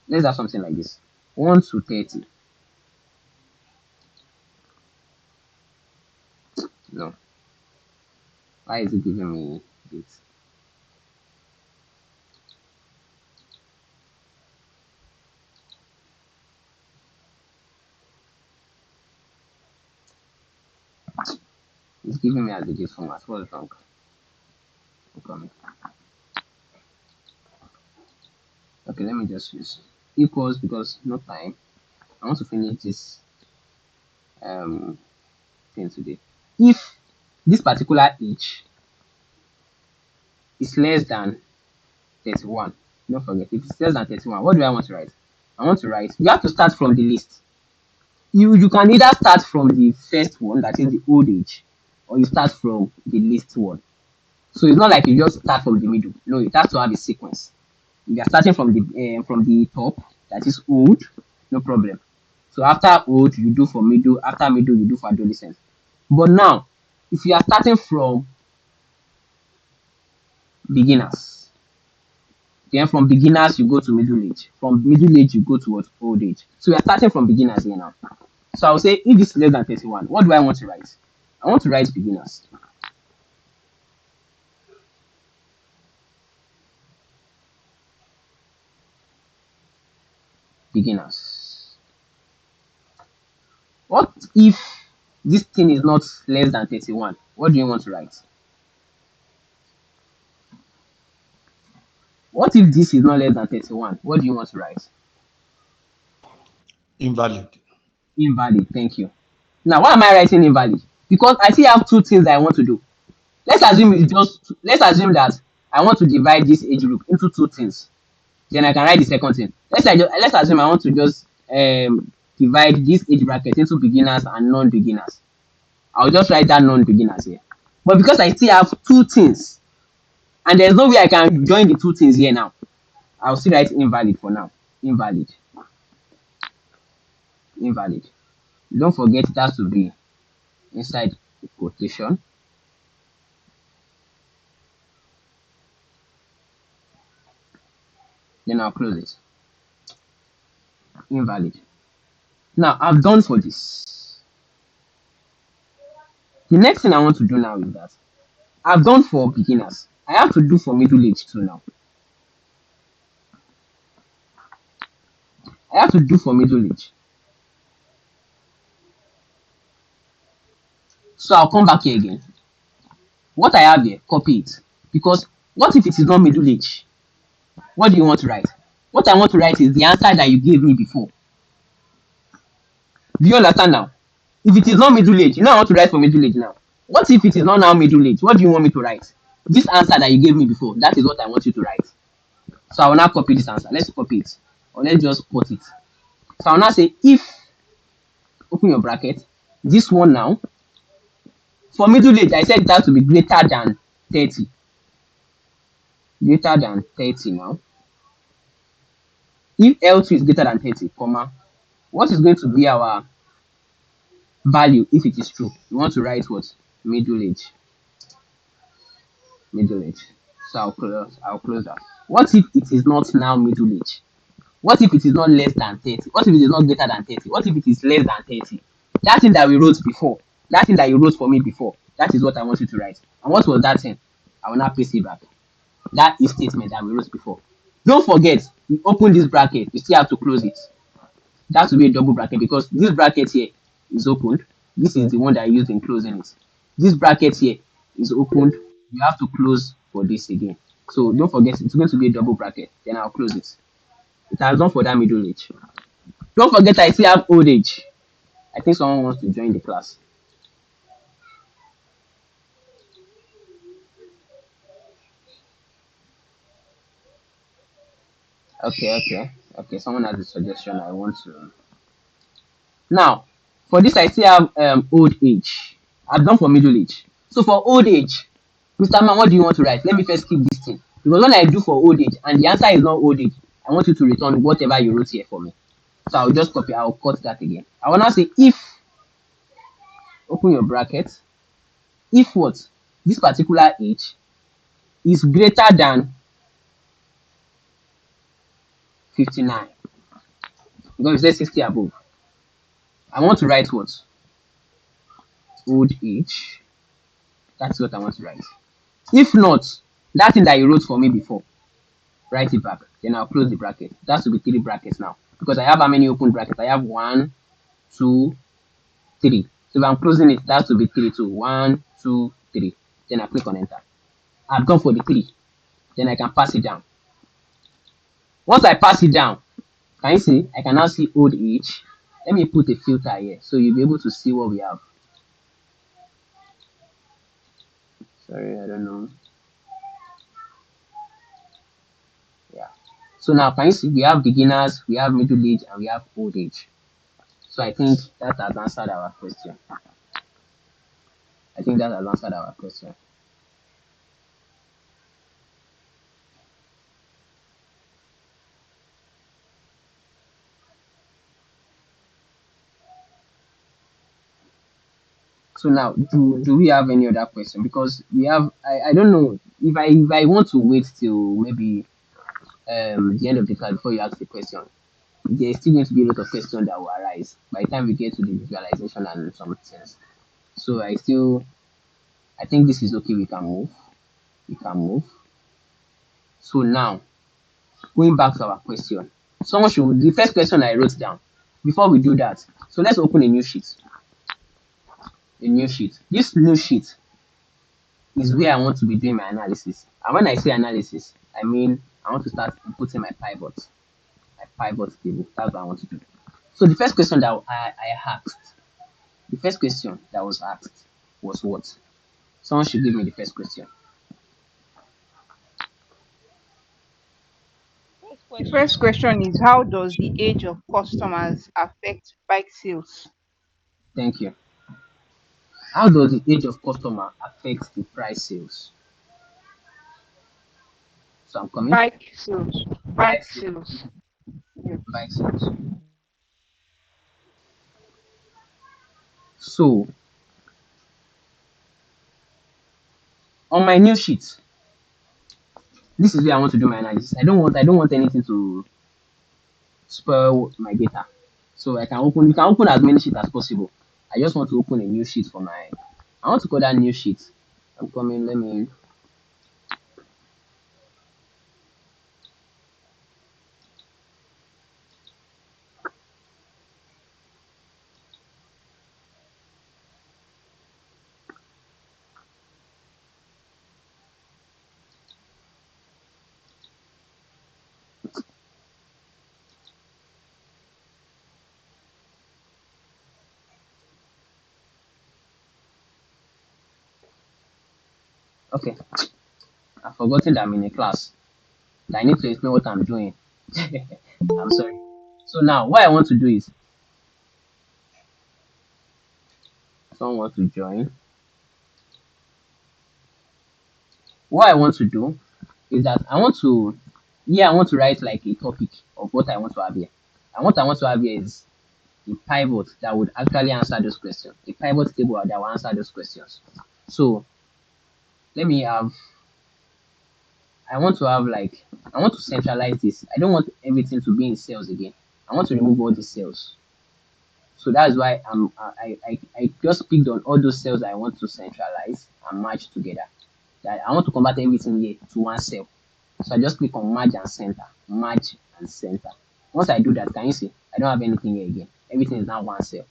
let's have something like this. 1 to 30. No. Why is it giving me this? It's giving me as a gist format. What's wrong? Okay. Okay, let me just use equals because no time. I want to finish this um thing today. If this particular age is less than 31, don't forget if it's less than 31, what do I want to write? I want to write, you have to start from the list. You can either start from the first one, that is the old age, or you start from the least one. So it's not like you just start from the middle. No, it has to have a sequence. If you are starting from the top, that is old, no problem. So after old, you do for middle. After middle, you do for adolescent. But now, if you are starting from beginners, then from beginners you go to middle age. From middle age you go towards old age. So we are starting from beginners here now. So I will say if this is less than 31, what do I want to write? I want to write beginners. Beginners. What if this thing is not less than 31? What do you want to write? What if this is not less than 31? What do you want to write? Invalid. Invalid. Thank you. Now, why am I writing invalid? Because I still have two things that I want to do. Let's assume that I want to divide this age group into two things. Then I can write the second thing. Let's assume I want to just divide this age bracket into beginners and non-beginners. I'll just write that non-beginners here. But because I still have two things, and there's no way I can join the two things here now, I'll still write invalid for now. Invalid. Invalid. Don't forget it has to be inside the quotation. Then I'll close it. Invalid. Now I've done for this. The next thing I want to do now is that I've done for beginners. I have to do for middle age too now. I have to do for middle age. So I'll come back here again. What I have here, copy it. Because what if it is not middle age? What do you want to write? What I want to write is the answer that you gave me before. Do you understand now? If it is not middle age, I want to write for middle age now. What if it is not now middle age? What do you want me to write? This answer that you gave me before, that is what I want you to write. So I will now copy this answer. Let's copy it. Or let's just quote it. So I will now say if, open your bracket, this one now, for middle age, I said it has to be greater than 30. Greater than 30 now. If L2 is greater than 30, comma, what is going to be our value if it is true? We want to write what? Middle age. Middle age. So I'll close that. What if it is not now middle age? What if it is not less than 30? What if it is not greater than 30? What if it is less than 30? That thing that we wrote before, that thing that you wrote for me before, that is what I want you to write. And what was that thing? I will now paste it back. That is statement that we wrote before. Don't forget, we open this bracket, we still have to close it. That will be a double bracket because this bracket here is opened This is the one that I used in closing it. This bracket here is opened. You have to close for this again. So don't forget it's going to be a double bracket. Then I'll close it. It has done for that middle age. Don't forget I still have old age. I think someone wants to join the class. Okay. Someone has a suggestion. I want to. Now, for this, I still have old age. I've done for middle age. So for old age, Mr. Man, what do you want to write? Let me first keep this thing. Because when I do for old age and the answer is not old age, I want you to return whatever you wrote here for me. So I'll just copy, I'll cut that again. I want to say if, open your bracket, if what? This particular age is greater than 59. Because it says 60 above. I want to write what? Old age. That's what I want to write. If not, that thing that you wrote for me before, write it back. Then I'll close the bracket. That should be 3 brackets now. Because I have how many open brackets? I have 1, 2, 3. So if I'm closing it, that should be 3 too. 1, 2, 3. Then I click on enter. I've gone for the 3. Then I can pass it down. Once I pass it down, can you see? I can now see old age. Let me put a filter here so you'll be able to see what we have. Sorry, I don't know. Yeah. So now can you see we have beginners, we have middle age, and we have old age. So I think that has answered our question. So now, do we have any other question? Because we have, I don't know if I want to wait till maybe the end of the class before you ask the question. There's still going to be a lot of questions that will arise by the time we get to the visualization and some things. So I think this is okay. We can move. So now, going back to our question, the first question I wrote down. Before we do that, so let's open a new sheet. This new sheet is where I want to be doing my analysis. And when I say analysis, I mean I want to start putting my pivot table. That's what I want to do. So the first question that was asked was what? Someone should give me the first question. The first question is, how does the age of customers affect bike sales? Thank you. How does the age of customer affect the price sales? So I'm coming. Bike sales. Bike sales. So on my new sheet, this is where I want to do my analysis. I don't want anything to spoil my data. So you can open as many sheets as possible. I just want to open a new sheet I want to call that new sheet. I'm coming, let me. Okay. I've forgotten that I'm in a class. I need to explain what I'm doing. I'm sorry. So now what I want to do is someone wants to join. What I want to do is that I want to write like a topic of what I want to have here. And what I want to have here is a pivot that would actually answer those questions. A pivot table that will answer those questions. So I want to centralize this. I don't want everything to be in cells again. I want to remove all the cells. So that's why I just picked on all those cells I want to centralize and merge together. That I want to convert everything here to one cell. So I just click on merge and center. Once I do that, can you see? I don't have anything here again. Everything is now one cell.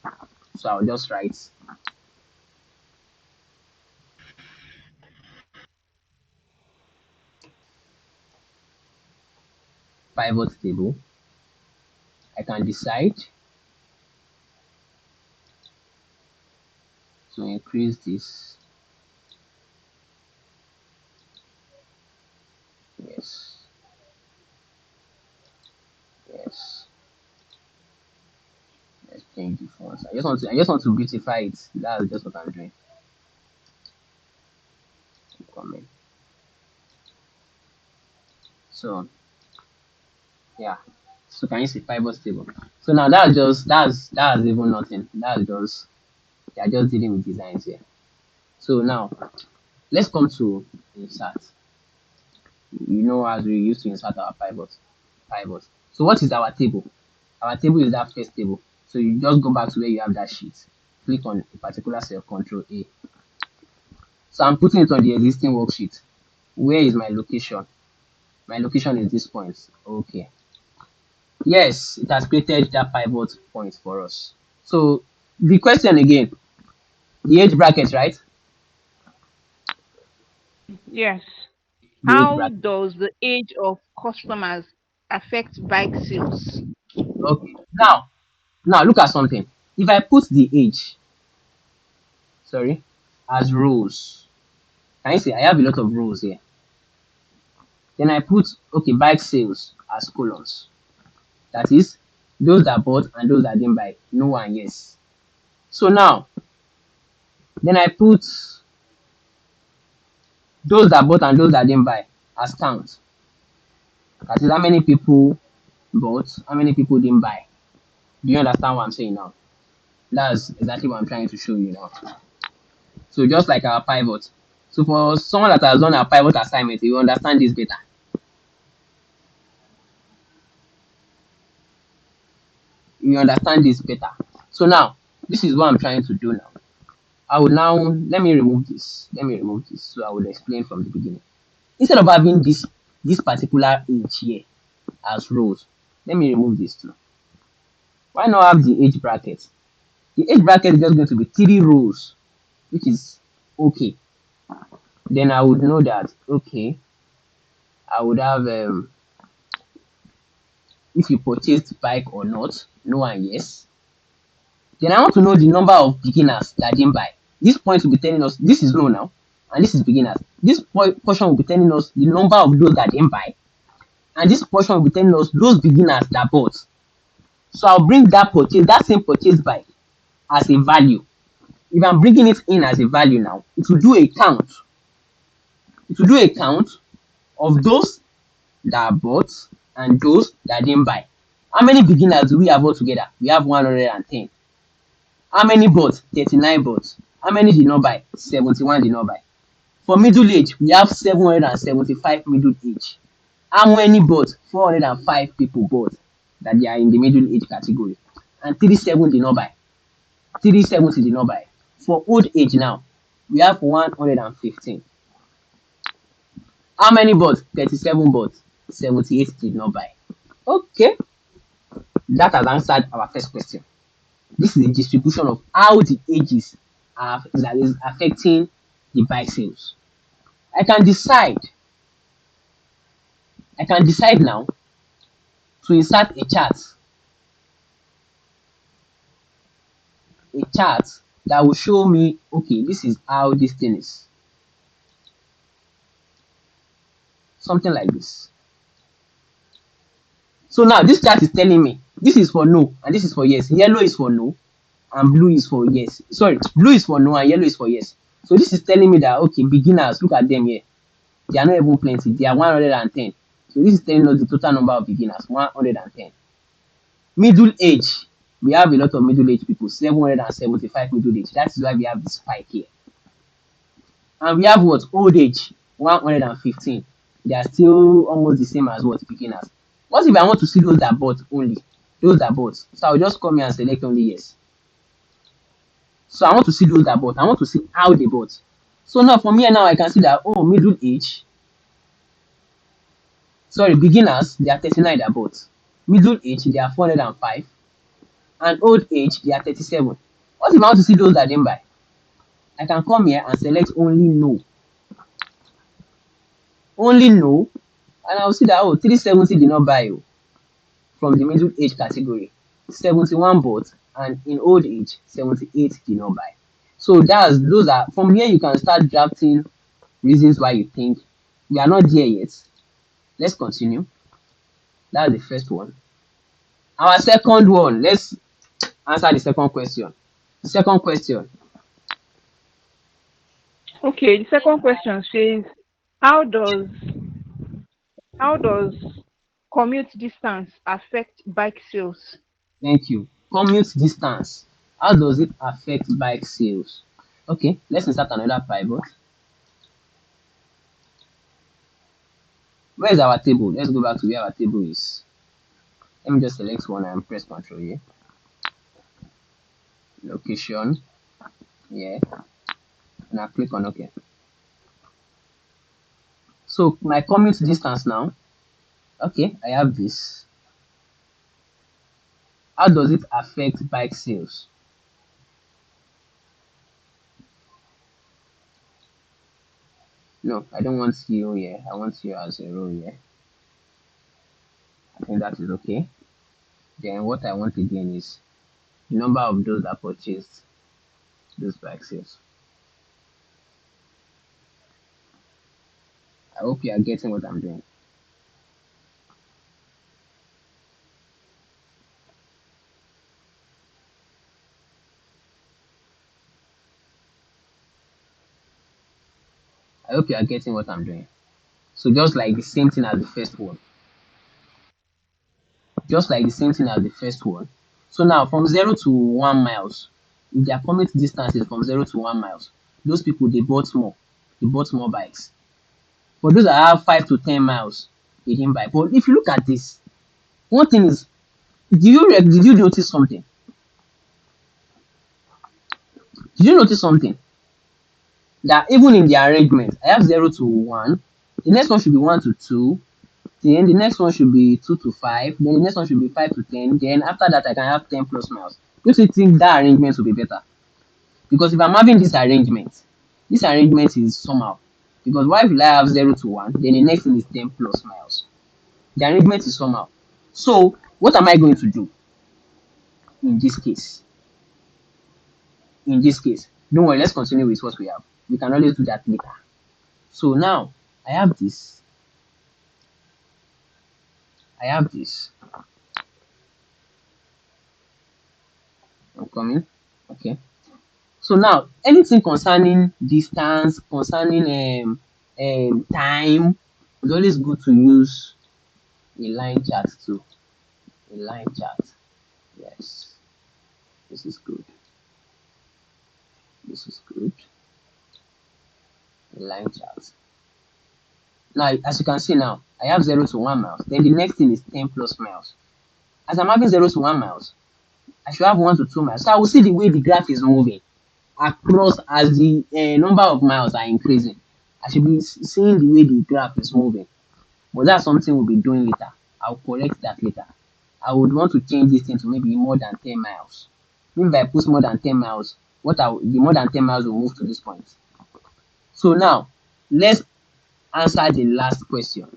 So I'll just write pivot table. I can decide to increase this. Yes. Yes. Let's change the fonts. I just want to beautify it. That's just what I'm doing. Comment. So yeah. So can you see pivot table? So now that's even nothing. That's just they are just dealing with designs here. So now let's come to insert. As we used to insert our pivot. So what is our table? Our table is that first table. So you just go back to where you have that sheet. Click on a particular cell, Control A. So I'm putting it on the existing worksheet. Where is my location? My location is this point. Okay. Yes, it has created that pivot point for us. So the question again, the age bracket, right? Yes. The age How bracket. does the age of customers affect bike sales? Okay. Now look at something. If I put the age, sorry, as rows, can you see I have a lot of rows here? Then I put bike sales as columns. That is those that bought and those that didn't buy. No and yes. So now then I put those that bought and those that didn't buy as count. That is how many people bought, how many people didn't buy. Do you understand what I'm saying now? That's exactly what I'm trying to show you now. So just like our pivot. So for someone that has done a pivot assignment, you understand this better. You understand this better. So now, this is what I'm trying to do now. I will now, let me remove this. So I will explain from the beginning. Instead of having this particular age here as rows, let me remove this too. Why not have the age bracket? The age bracket is just going to be 3 rows, which is okay. Then I would know that, okay, I would have if you purchased bike or not, no and yes. Then I want to know the number of beginners that didn't buy. This point will be telling us this is low now, and this is beginners. This portion will be telling us the number of those that didn't buy, and this portion will be telling us those beginners that bought. So I'll bring that same purchase bike as a value. If I'm bringing it in as a value now, it will do a count. It will do a count of those that bought and those that didn't buy. How many beginners do we have altogether? We have 110. How many bought? 39 bought. How many did not buy? 71 did not buy. For middle age, we have 775 middle age. How many bought? 405 people bought that they are in the middle age category. And 37 did not buy. 370 did not buy. For old age now, we have 115. How many bought? 37 bought. 78 did not buy. Okay. That has answered our first question. This is the distribution of how the ages that is affecting the bike sales. I can decide now to insert a chart that will show me, okay, this is how this thing is. Something like this. So now this chart is telling me this is for no and this is for yes. Yellow is for no and blue is for yes. Sorry, blue is for no and yellow is for yes. So this is telling me that, okay, beginners, look at them here. They are not even plenty. They are 110. So this is telling us the total number of beginners, 110. Middle age, we have a lot of middle age people, 775 middle age. That is why we have this spike here. And we have what? Old age, 115. They are still almost the same as what? Beginners. What if I want to see those that bought only? Those that bought. So I'll just come here and select only yes. So I want to see those that bought. I want to see how they bought. So now from here now I can see that, oh, middle age. Sorry, beginners, they are 39 that bought. Middle age, they are 405. And old age, they are 37. What if I want to see those that didn't buy? I can come here and select only no. Only no. And I'll see that, oh, 370 did not buy from the middle age category. 71 bought, and in old age, 78 did not buy. So those are from here you can start drafting reasons why you think we are not there yet. Let's continue. That's the first one. Our second one, let's answer the second question. The second question. Okay, the second question says, how does commute distance affect bike sales? Thank you. Commute distance. How does it affect bike sales? Okay, let's insert another pivot. Where is our table? Let's go back to where our table is. Let me just select one and press Ctrl here. Location. Yeah. And I click on OK. So my commute distance now. Okay, I have this. How does it affect bike sales? No, I don't want you here. I want you as a row here. I think that is okay. Then what I want again is the number of those that purchased those bike sales. I hope you are getting what I'm doing. I hope you are getting what I'm doing. So just like the same thing as the first one. Just like the same thing as the first one. So now from 0 to 1 miles, if their commute distance is from 0 to 1 miles, those people they bought more. They bought more bikes. For those that have 5 to 10 miles, they didn't buy. But if you look at this, one thing is, did you notice something? Did you notice something? That even in the arrangement, I have 0 to 1, the next one should be 1 to 2, then the next one should be 2 to 5, then the next one should be 5 to 10, then after that I can have 10 plus miles. Don't you think that arrangement will be better? Because if I'm having this arrangement is somehow. Because why will I have 0 to 1, then the next thing is 10 plus miles? The arrangement is somehow. So what am I going to do in this case? Don't worry, let's continue with what we have. We can always do that later. So now I have this. I'm coming. Okay. So now anything concerning distance, concerning time, it's always good to use a line chart too. A line chart. Yes. This is good. A line chart. Now, as you can see now, I have 0 to 1 miles. Then the next thing is 10 plus miles. As I'm having 0 to 1 miles, I should have 1 to 2 miles. So I will see the way the graph is moving across as the number of miles are increasing. I should be seeing the way the graph is moving. But that's something we'll be doing later. I'll correct that later. I would want to change this thing to maybe more than 10 miles. Maybe if I put more than 10 miles, the more than 10 miles will move to this point. So now, let's answer the last question.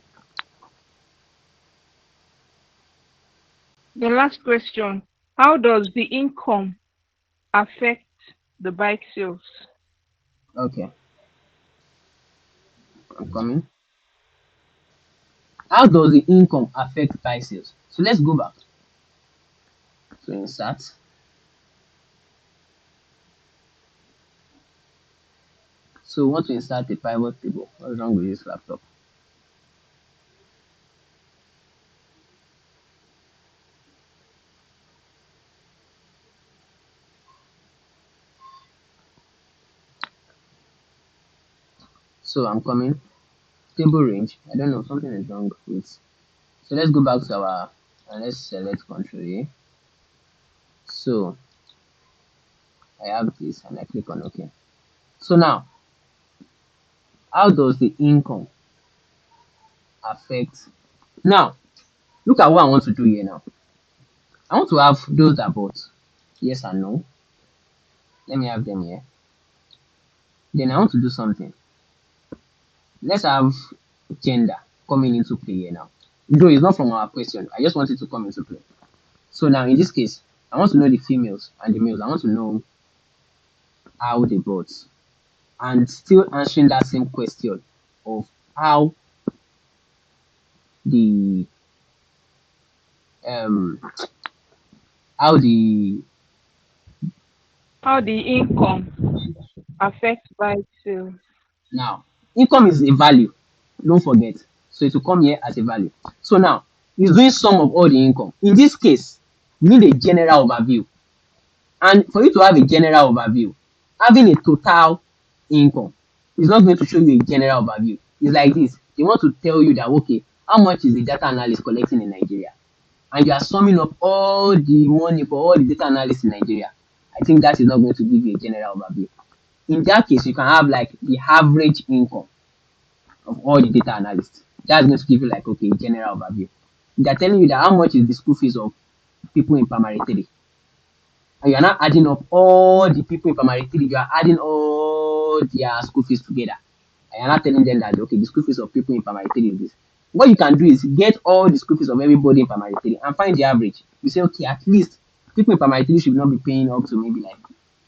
The last question, how does the income affect the bike sales? Okay. I'm coming. How does the income affect bike sales? So let's go back. So insert. So we want to insert a pivot table. What's wrong with this laptop? So I'm coming. Table range. I don't know, something is wrong with. So let's go back to our and let's select Control A. So I have this and I click on OK. So now, how does the income affect? Now, look at what I want to do here now. I want to have those that bought yes and no. Let me have them here. Then I want to do something. Let's have gender coming into play here now. Though it's not from our question, I just want it to come into play. So now in this case, I want to know the females and the males. I want to know how they brought. And still answering that same question of how the um how the How the income affects bike sales. now income is a value, don't forget, so it will come here as a value. So now it's doing sum of all the income. In this case, we need a general overview, and for you to have a general overview, having a total income is not going to show you a general overview. It's like this: they want to tell you that, okay, how much is the data analyst collecting in Nigeria, and you are summing up all the money for all the data analysts in Nigeria. I think that is not going to give you a general overview. In that case, you can have like the average income of all the data analysts. That's going to give you like, okay, general overview. They're telling you that how much is the school fees of people in primary three, and you're not adding up all the people in primary three, you are adding all their school fees together. And you're not telling them that, okay, the school fees of people in primary three is this. What you can do is get all the school fees of everybody in primary three and find the average. You say, okay, at least people in primary three should not be paying up to maybe like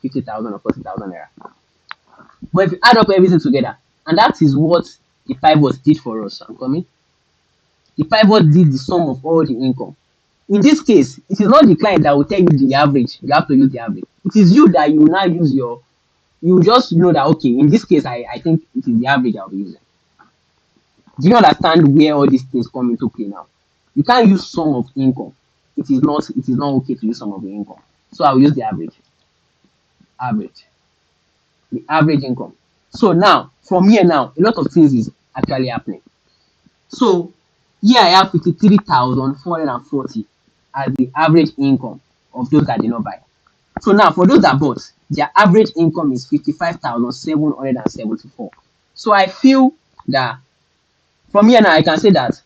50,000 or 40,000 naira. But if you add up everything together, and that is what the pivot did for us, I'm coming. The pivot did the sum of all the income. In this case, it is not the client that will tell you the average. You have to use the average. It is you that you now use your. You just know that, okay, in this case, I think it is the average I'll be using. Do you understand where all these things come into play now? You can't use sum of income. It is not okay to use sum of the income. So I'll use the average. Average. The average income. So now, from here now, a lot of things is actually happening. So here I have 53,440 as the average income of those that did not buy. So now for those that bought, their average income is 55,774. So I feel that from here now I can say that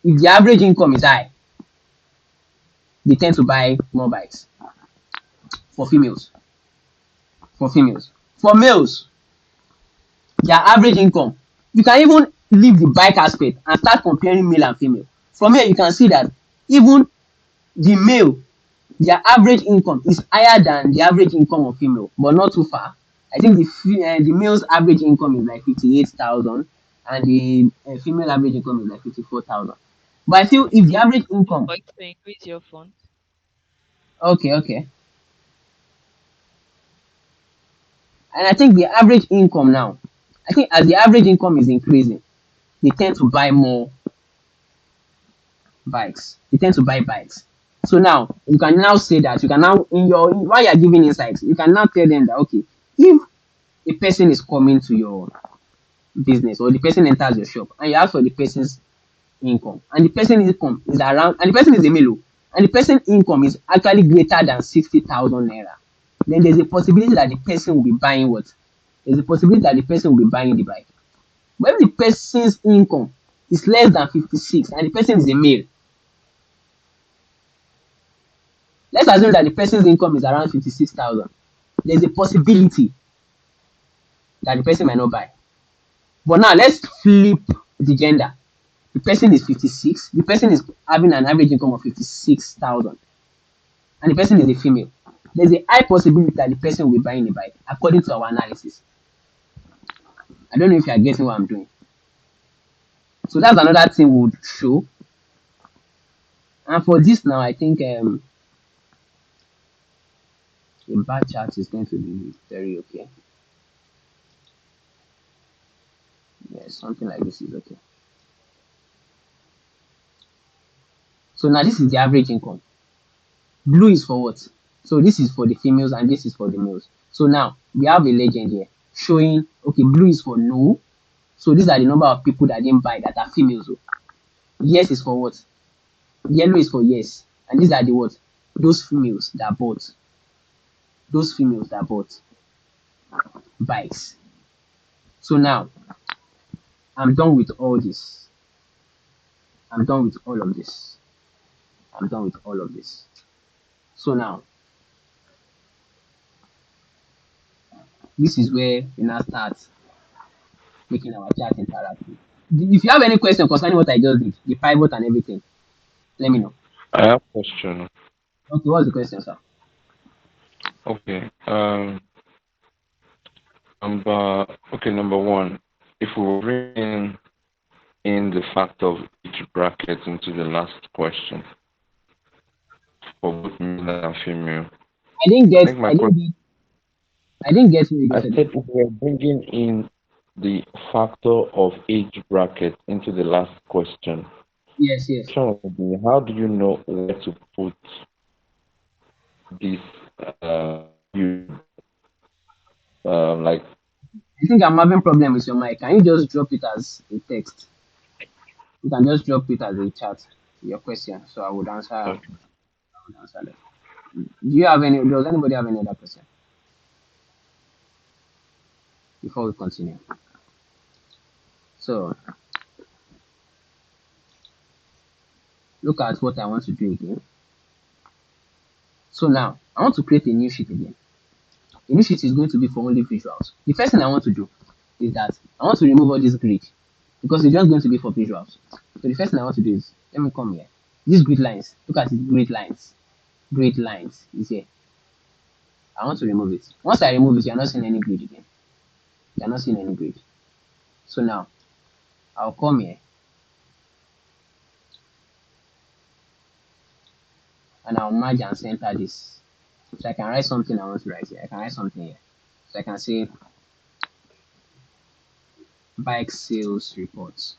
if the average income is high, they tend to buy more bikes. For females. For females. For males, their average income, you can even leave the bike aspect and start comparing male and female. From here you can see that even the male, their average income is higher than the average income of female, but not too far. I think the male's average income is like 58,000 and the female average income is like 54,000. But I feel if the average income, For you to increase your fund. okay, and I think the average income now, I think as the average income is increasing, they tend to buy more bikes. They tend to buy bikes. So now you can now say that you can now while you are giving insights, you can now tell them that, okay, if a person is coming to your business or the person enters your shop and you ask for the person's income and the person's income is around, and the person is a male, and the person's income is actually greater than 60,000 naira, then there's a possibility that the person will be buying what? There's a possibility that the person will be buying the bike. But if the person's income is less than 56 and the person is a male, let's assume that the person's income is around 56,000. There's a possibility that the person might not buy. But now let's flip the gender. The person is 56. The person is having an average income of 56,000. And the person is a female. There's a high possibility that the person will be buying a bike, according to our analysis. I don't know if you are getting what I'm doing. So that's another thing we would show. And for this now, I think a bar chart is going to be very okay. Yes, something like this is okay. So now this is the average income. Blue is for what? So this is for the females and this is for the males. So now we have a legend here showing, okay, blue is for no. So these are the number of people that didn't buy that are females. Yes is for what? Yellow is for yes. And these are the what? Those females that bought. Those females that bought bikes. So now I'm done with all this. I'm done with all of this. I'm done with all of this. So now this is where we now start making our chat interactive. If you have any question concerning what I just did, the pivot and everything, let me know. I have a question. Okay, what's the question, sir? Okay. Number one, if we bring in the fact of each bracket into the last question for both male and female, I didn't I get, think my I didn't question. get, I didn't get what you I just said. said if we're bringing in the factor of age bracket into the last question, Yes, yes. how do you know where to put this? You like I think I'm having problem with your mic. Can you just drop it as a text? You can just drop it as a chat. Your question, so I would answer. I would answer that. Do you have any? Does anybody have any other question before we continue? So look at what I want to do again. So now I want to create a new sheet again. The new sheet is going to be for only visuals. The first thing I want to do is that I want to remove all this grid because it's just going to be for visuals. So the first thing I want to do is let me come here. These grid lines. Look at it, grid lines. Grid lines is here. I want to remove it. Once I remove it, you're not seeing any grid again. You're not seeing any grid. So now I'll come here and I'll merge and center this. So I can write something I want to write here. I can write something here. So I can say bike sales reports.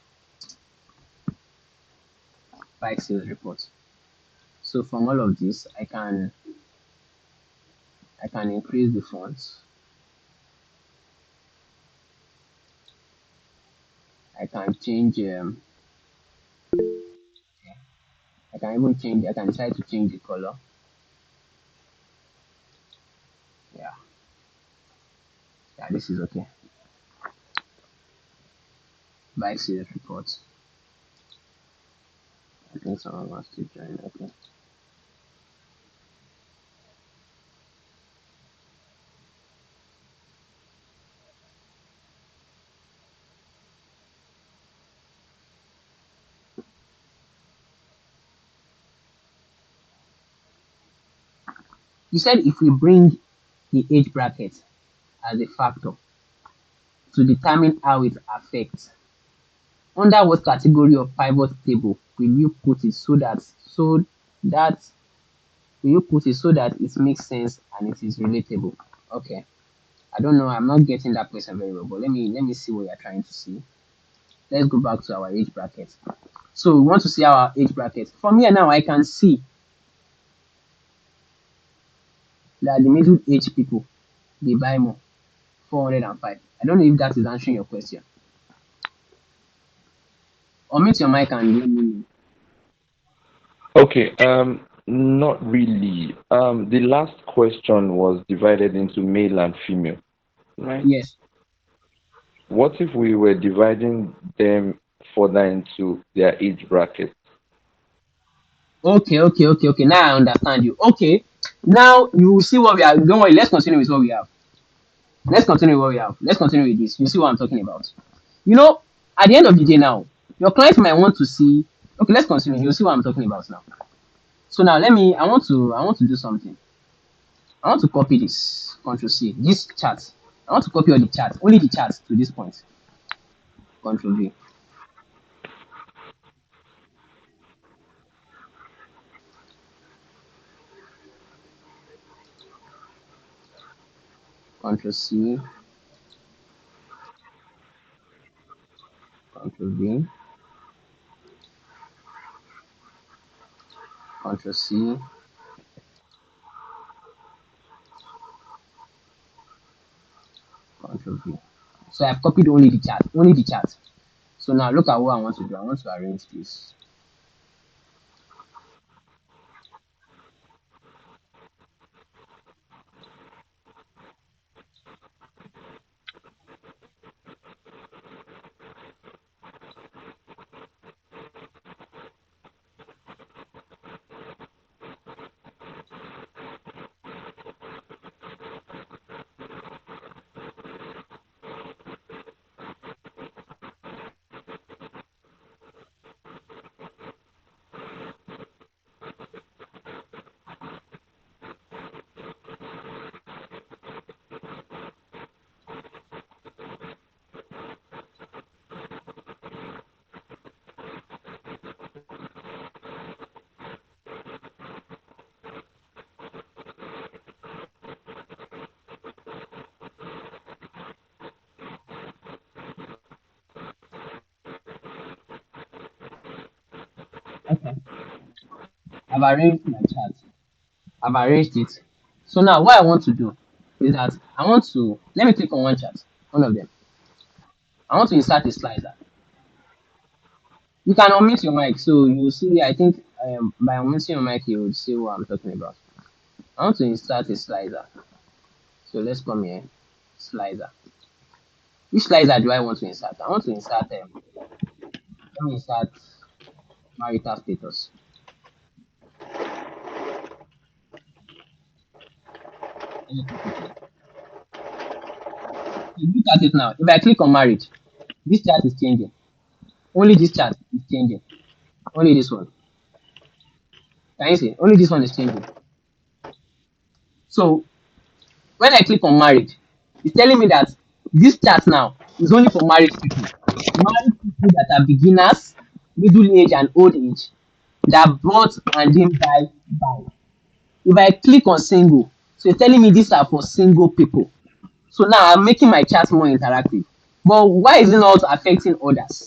Bike sales reports. So from all of this, I can increase the fonts. I can change. I can even change. I can decide to change the color. Yeah, yeah. This is okay. Bike sales reports. I think someone wants to join. Okay. You said if we bring the age bracket as a factor to determine how it affects, under what category of pivot table will you put it that will you put it so that it makes sense and it is relatable? Okay. I don't know. I'm not getting that question very well, but let me see what you're trying to see. Let's go back to our age bracket. So we want to see our age bracket. From here now, I can see that the middle age people they buy more, 405. I don't know if that is answering your question. Unmute your mic and let me know. okay. Not really. The last question was divided into male and female, right? Yes. What if we were dividing them further into their age bracket? Okay. Now I understand you. Okay. Now you will see what we are. Don't worry. Let's continue with what we have. Let's continue with what we have. Let's continue with this. You see what I'm talking about. You know, at the end of the day now, your client might want to see. Okay, let's continue. You'll see what I'm talking about now. So now I want to do something. I want to copy this. Control C. This chart. I want to copy all the charts. Only the charts to this point. Control V. Control C. Control V. Control C. Control V. So I've copied only the chart. Only the chart. So now look at what I want to do. I want to arrange this. Okay. I've arranged my chart. I've arranged it. So now what I want to do is that I want to let me click on one chart, one of them. I want to insert a slicer. You can unmute your mic, so you will see. I think by unmuting your mic, you will see what I'm talking about. I want to insert a slicer. So let's come here, slicer. Which slicer do I want to insert? I want to insert let me insert marital status. Let me click it here. So look at it now. If I click on marriage, this chart is changing. Only this chart is changing. Only this one. Can you see? Only this one is changing. So when I click on marriage, it's telling me that this chart now is only for married people. Married people that are beginners, middle age, and old age that bought and didn't buy. If I click on single, so it's telling me these are for single people. So now I'm making my chart more interactive. But why is it not affecting others?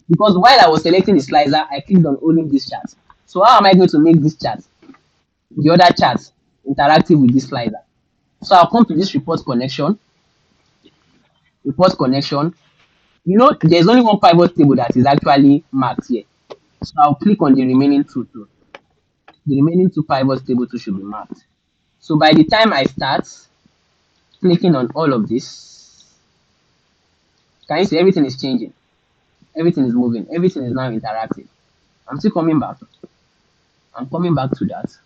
Because while I was selecting the slicer, I clicked on only this chart. So how am I going to make this chart, the other chart, interactive with this slicer? So I'll come to this report connection. Report connection. You know, there's only one pivot table that is actually marked here. So I'll click on the remaining two too. The remaining two pivot table too should be marked. So by the time I start clicking on all of this, can you see everything is changing? Everything is moving. Everything is now interactive. I'm still coming back. I'm coming back to that.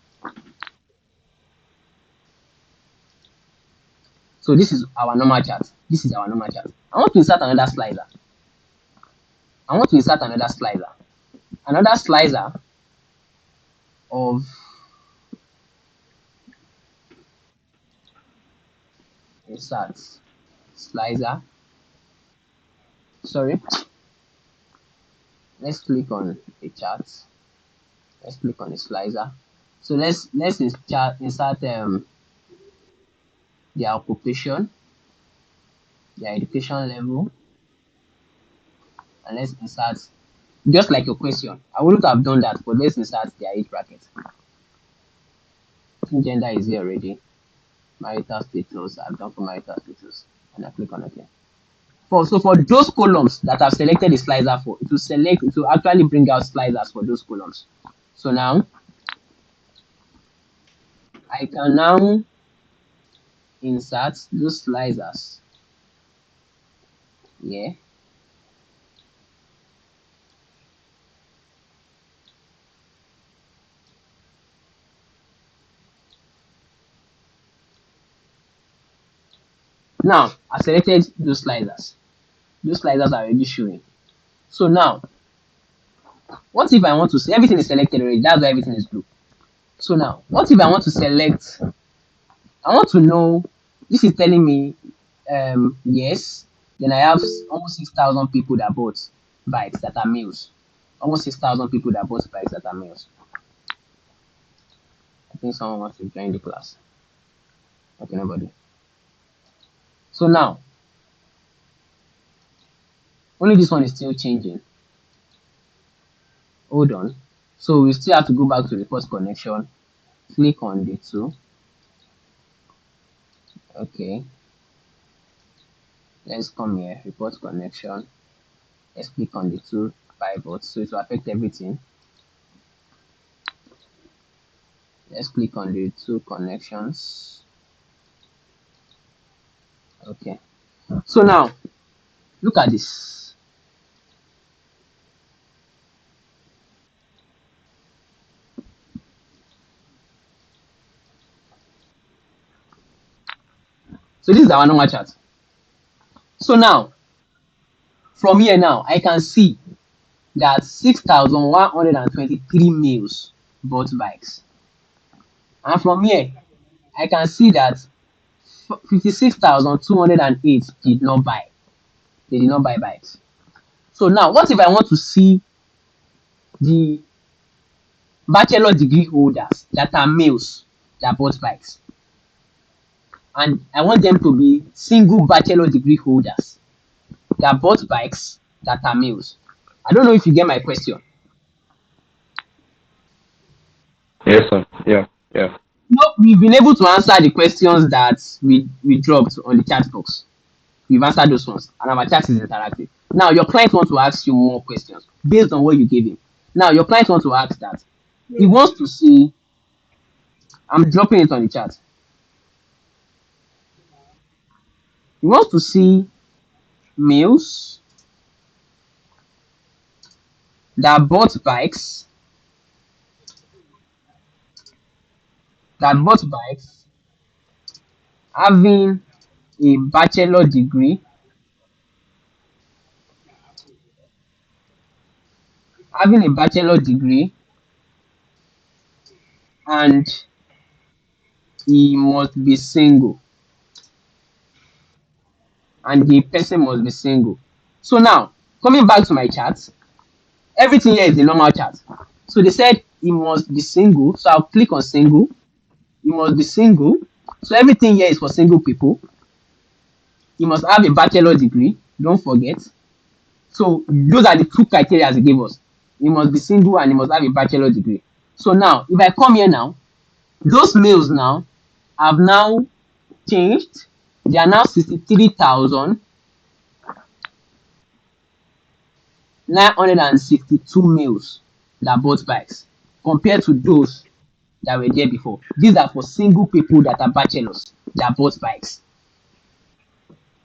So this is our normal chart. This is our normal chart. I want to insert another slicer. I want to insert another slicer. Another slicer of insert slicer. Sorry. Let's click on a chart. Let's click on a slicer. So let's insert their occupation, their education level, and let's insert just like a question. I wouldn't have done that, but let's insert their age bracket. Gender is here already. Marital status, I've done for marital status, and I click on OK. So for those columns that I've selected the slicer for, it will actually bring out slicers for those columns. So now I can now insert those slicers. Yeah. Now I selected those slicers. Those slicers are already showing. So now, what if I want to see everything is selected already? That's why everything is blue. So now, what if I want to select? I want to know. This is telling me yes. Then I have almost 6,000 people that bought bikes that are males. Almost 6,000 people that bought bikes that are males. I think someone wants to join the class. Okay, nobody. So now, only this one is still changing. Hold on. So we still have to go back to report connection. Click on the two. Okay. Let's come here. Report connection. Let's click on the two pivots. So it will affect everything. Let's click on the two connections. Okay. So now, look at this. So this is our normal chart. So now, from here now, I can see that 6,123 males bought bikes. And from here, I can see that 56,208 did not buy. They did not buy bikes. So now, what if I want to see the bachelor degree holders that are males that bought bikes? And I want them to be single bachelor degree holders that bought bikes that are males. I don't know if you get my question. Yes, sir. Yeah, yeah. No, we've been able to answer the questions that we dropped on the chat box. We've answered those ones, and our chat is interactive. Now, your client wants to ask you more questions based on what you gave him. Now, your client wants to ask that. He wants to see, I'm dropping it on the chat. He wants to see males that bought bikes, that bought bikes, having a bachelor degree, having a bachelor degree, and he must be single, and the person must be single. So now, coming back to my chat, everything here is a normal chat. So they said he must be single. So I'll click on single. He must be single. So everything here is for single people. He must have a bachelor degree. Don't forget. So those are the two criteria he gave us. He must be single and he must have a bachelor degree. So now, if I come here now, those males now have now changed. They are now 63,962 males that bought bikes compared to those that were there before. These are for single people that are bachelors that bought bikes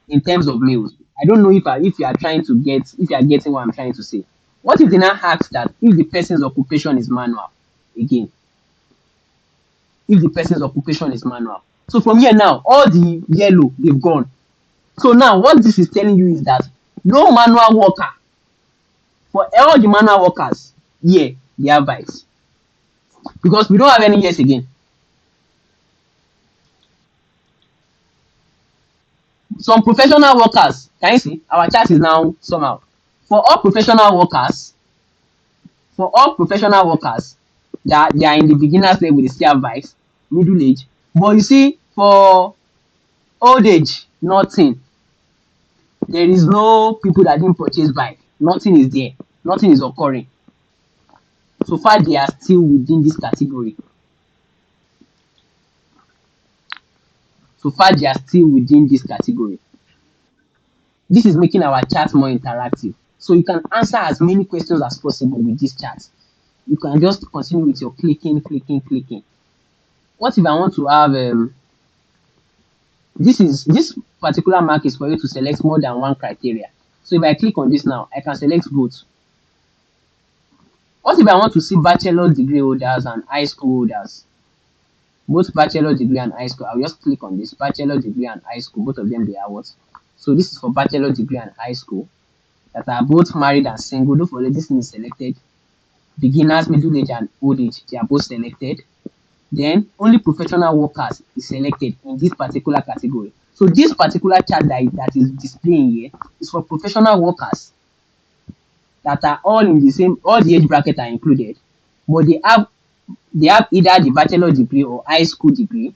in terms of males. I don't know if you are trying to get if you are getting what I'm trying to say. What if they now ask that if the person's occupation is manual again? If the person's occupation is manual. So from here now, all the yellow they've gone. So now what this is telling you is that no manual worker for all the manual workers here they have bikes because we don't have any yes again. Some professional workers, can you see our chat is now somehow for all professional workers, that they are in the beginners level, they still have bikes, middle age. But you see, for old age, nothing. There is no people that didn't purchase bike. Nothing is there. Nothing is occurring. So far, they are still within this category. So far, they are still within this category. This is making our chat more interactive. So you can answer as many questions as possible with this chat. You can just continue with your clicking. What if I want to have this particular mark is for you to select more than one criteria. So if I click on this now, I can select both. What if I want to see bachelor degree holders and high school holders? Both bachelor degree and high school. I'll just click on this bachelor degree and high school. Both of them they are what? So this is for bachelor degree and high school that are both married and single. Don't forget this is selected. Beginners, middle age, and old age, they are both selected. Then only professional workers is selected in this particular category. So this particular chart that is displaying here is for professional workers that are all in the same, all the age bracket are included, but they have either the bachelor degree or high school degree,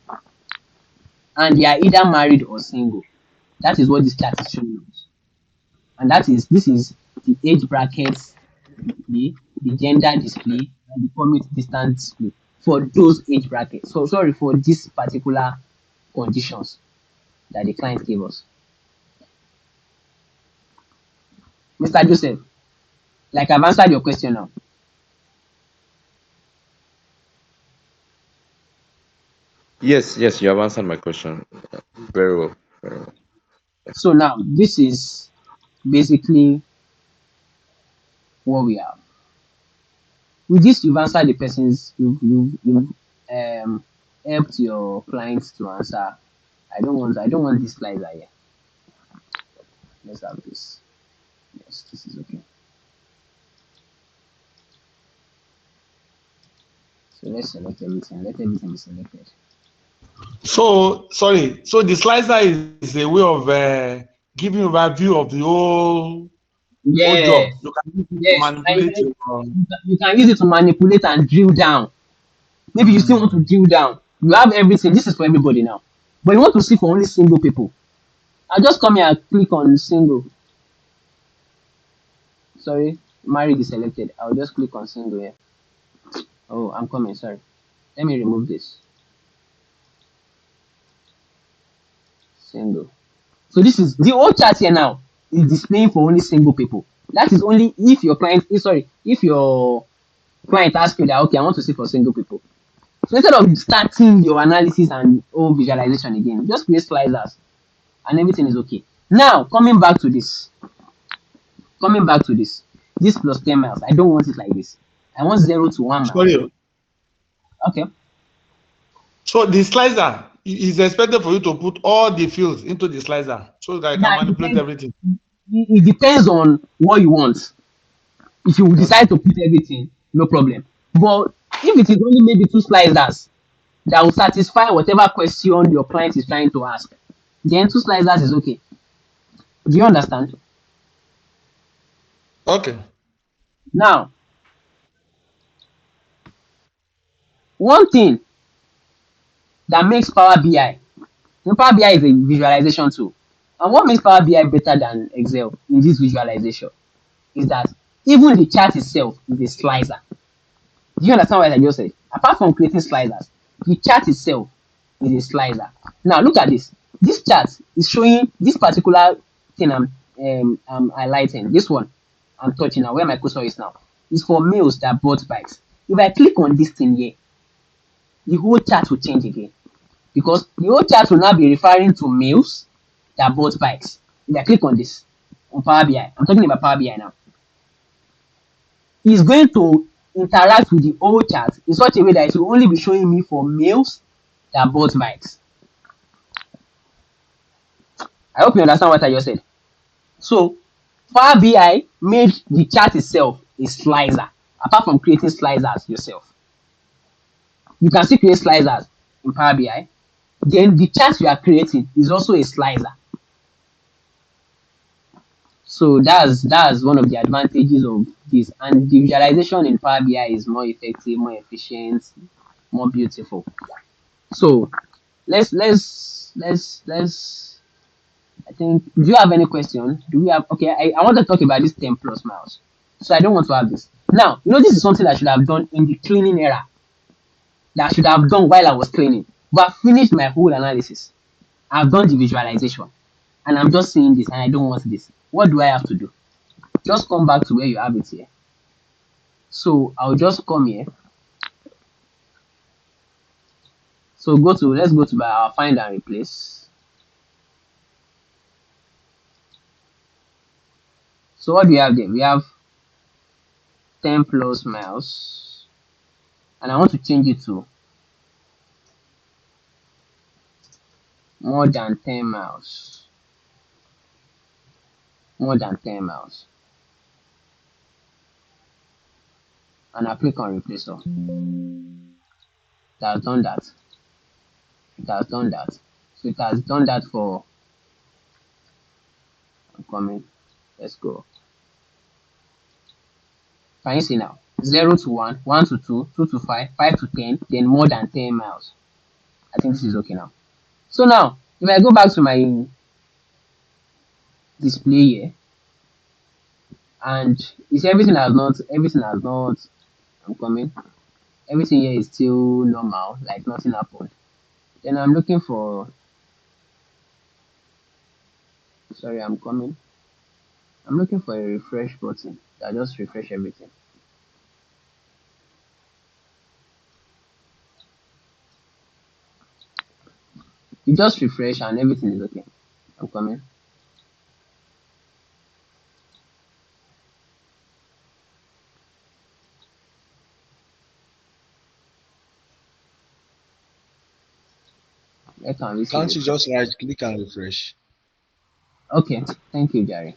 and they are either married or single. That is what this chart is showing us. And this is the age brackets display, the gender display, and the commute distance display for those age brackets. So sorry for this particular conditions that the client gave us. Mr. Joseph, like I've answered your question now. Yes, yes, you have answered my question very well. Very well. So now this is basically what we have. With this, you've answered the person's, you've helped your clients to answer. I don't want this slider here. Let's have this. Yes, this is okay. So let's select everything. Let everything be selected. So sorry. So the slicer is a way of giving you a view of the whole job. Yes, You can use it to yes. manipulate your. You can use it to manipulate and drill down. Maybe you still want to drill down. You have everything. This is for everybody now. But you want to see for only single people. I'll just come here and click on single. Sorry, married is selected. I'll just click on single here. Oh, I'm coming. Sorry. Let me remove this. Single. So this is the whole chart here now is displaying for only single people. That is only if your client if your client asks you that, okay, I want to see for single people. So instead of starting your analysis and visualization again, just create slicers and everything is okay. Now coming back to this this plus 10 miles, I don't want it like this. I want 0 to 1 mile. Sorry. Okay. So the slicer is expected for you to put all the fields into the slicer so that I can Now, manipulate everything. it depends on what you want. If you decide to put everything, no problem. But if it is only maybe 2 slicers that will satisfy whatever question your client is trying to ask, then 2 slicers is okay. Do you understand? Okay. Now, one thing that makes Power BI, Power BI is a visualization tool. And what makes Power BI better than Excel in this visualization is that even the chart itself is a slicer. Do you understand what I just said? Apart from creating sliders, the chart itself is a slicer. Now look at this. This chart is showing this particular thing I'm highlighting. This one I'm touching now, where my cursor is now, is for males that bought bikes. If I click on this thing here, the whole chart will change again. Because the whole chart will now be referring to males that bought bikes. If I click on this, on Power BI, I'm talking about Power BI now. It's going to interact with the whole chart in such a way that it will only be showing me for males that bought bikes. I hope you understand what I just said. So Power BI made the chart itself a slicer, apart from creating slicers yourself. You can still create slicers in Power BI. Then the chart you are creating is also a slicer. So that's one of the advantages of this. And the visualization in Power BI is more effective, more efficient, more beautiful. So let's I think, do you have any question? Do we have, okay, I want to talk about this 10 plus miles. So I don't want to have this. Now, this is something I should have done in the cleaning era. That I should have done while I was cleaning. But I've finished my whole analysis. I've done the visualization. And I'm just seeing this and I don't want this. What do I have to do? Just come back to where you have it here. So I'll just come here. So let's go to our find and replace. So what do we have there? We have 10 plus miles. And I want to change it to more than 10 miles. More than 10 miles. And I click on replace all. It has done that. It has done that. So it has done that for, I'm coming. Let's go. Can you see now? 0 to 1, 1 to 2, 2 to 5, 5 to 10, then more than 10 miles. I think this is okay now. So now, if I go back to my display here, and you see everything has not, I'm coming. Everything here is still normal, like nothing happened. Then I'm looking for, sorry, I'm coming. I'm looking for a refresh button that just refresh everything. You just refresh and everything is okay. I'm coming. Can't you just right click and refresh? Okay, thank you, Jerry.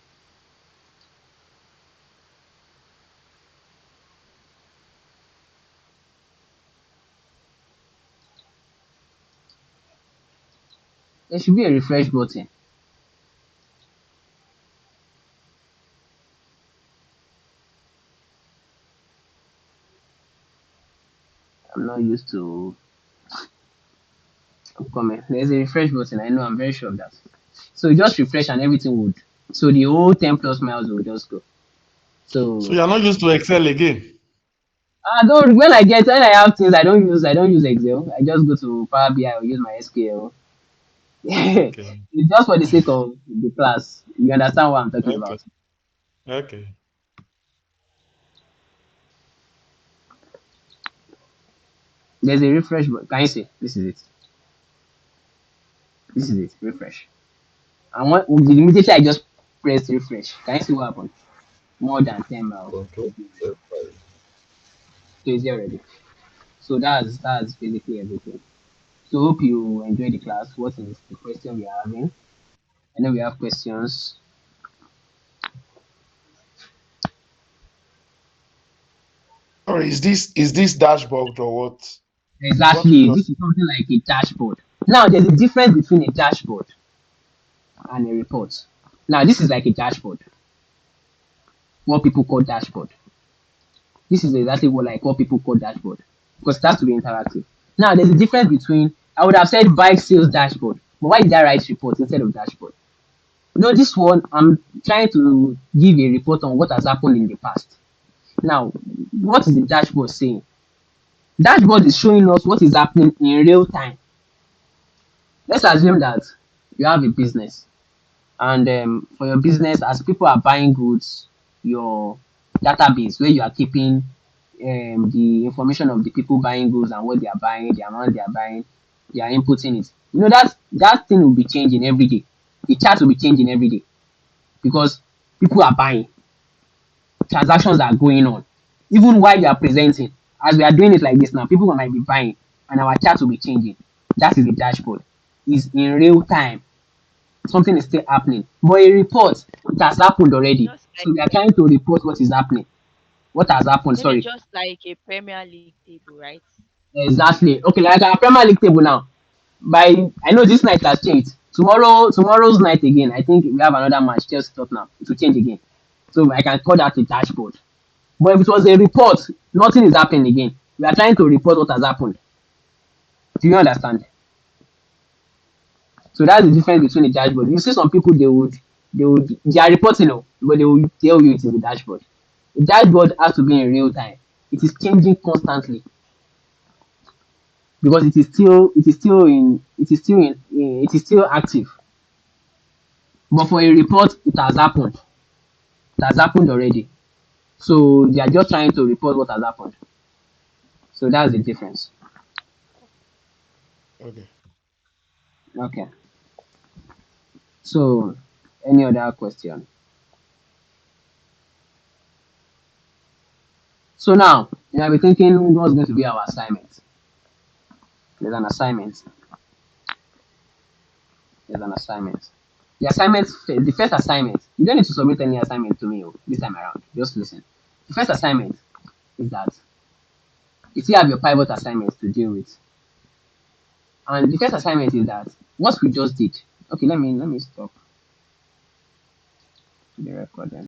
There should be a refresh button. I'm not used to, I'm coming. There's a refresh button. I know, I'm very sure of that. So you just refresh and everything would, so the whole 10 plus miles will just go. So you're not used to Excel again? I don't when I have things I don't use Excel. I just go to Power BI or use my SQL. Okay. It's just for the sake of the class. You understand what I'm talking Okay. about? Okay. There's a refresh button. Can you see? This is it. This is it. Refresh. And what immediately I just press refresh. Can you see what happened? More than 10 miles. Control. So it's here already. So that's basically everything. So hope you enjoy the class. What is the question we are having? I know we have questions. Or is this dashboard or what? What we Exactly. just This is something like a dashboard. Now there's a difference between a dashboard and a report. Now this is like a dashboard. What people call dashboard. This is exactly what people call dashboard because it has to be interactive. Now there's a difference between I would have said bike sales dashboard, but why did I write report instead of dashboard? No, this one I'm trying to give a report on what has happened in the past. Now, what is the dashboard saying? Dashboard is showing us what is happening in real time. Let's assume that you have a business, and for your business, as people are buying goods, your database where you are keeping the information of the people buying goods and what they are buying, the amount they are buying, they are inputting it. You know that thing will be changing every day. The chart will be changing every day because people are buying, transactions are going on. Even while you are presenting, as we are doing it like this now, people might be buying and our chart will be changing. That is the dashboard. It's in real time. Something is still happening. But a report, it has happened already. Just So like we are trying to report what is happening. What has happened, maybe sorry. just like a Premier League table, right? Exactly. Okay, like our Premier League table now. By I know this night has changed. Tomorrow's night again. I think we have another match, Chelsea Tottenham. It will change again. So I can call that a dashboard. But if it was a report, nothing is happening again. We are trying to report what has happened. Do you understand? So that's the difference between the dashboard. You see some people they are reporting, but they will tell you it is a dashboard. The dashboard has to be in real time. It is changing constantly because it is still active. But for a report, it has happened. It has happened already. So they are just trying to report what has happened. So that's the difference. okay. Okay. So any other question? So now you might be thinking what's going to be our assignment? There's an assignment. There's an assignment. The first assignment, you don't need to submit any assignment to me this time around. Just listen. The first assignment is that you still have your pivot assignments to deal with. And the first assignment is that what we just did. Okay, let me stop the recording.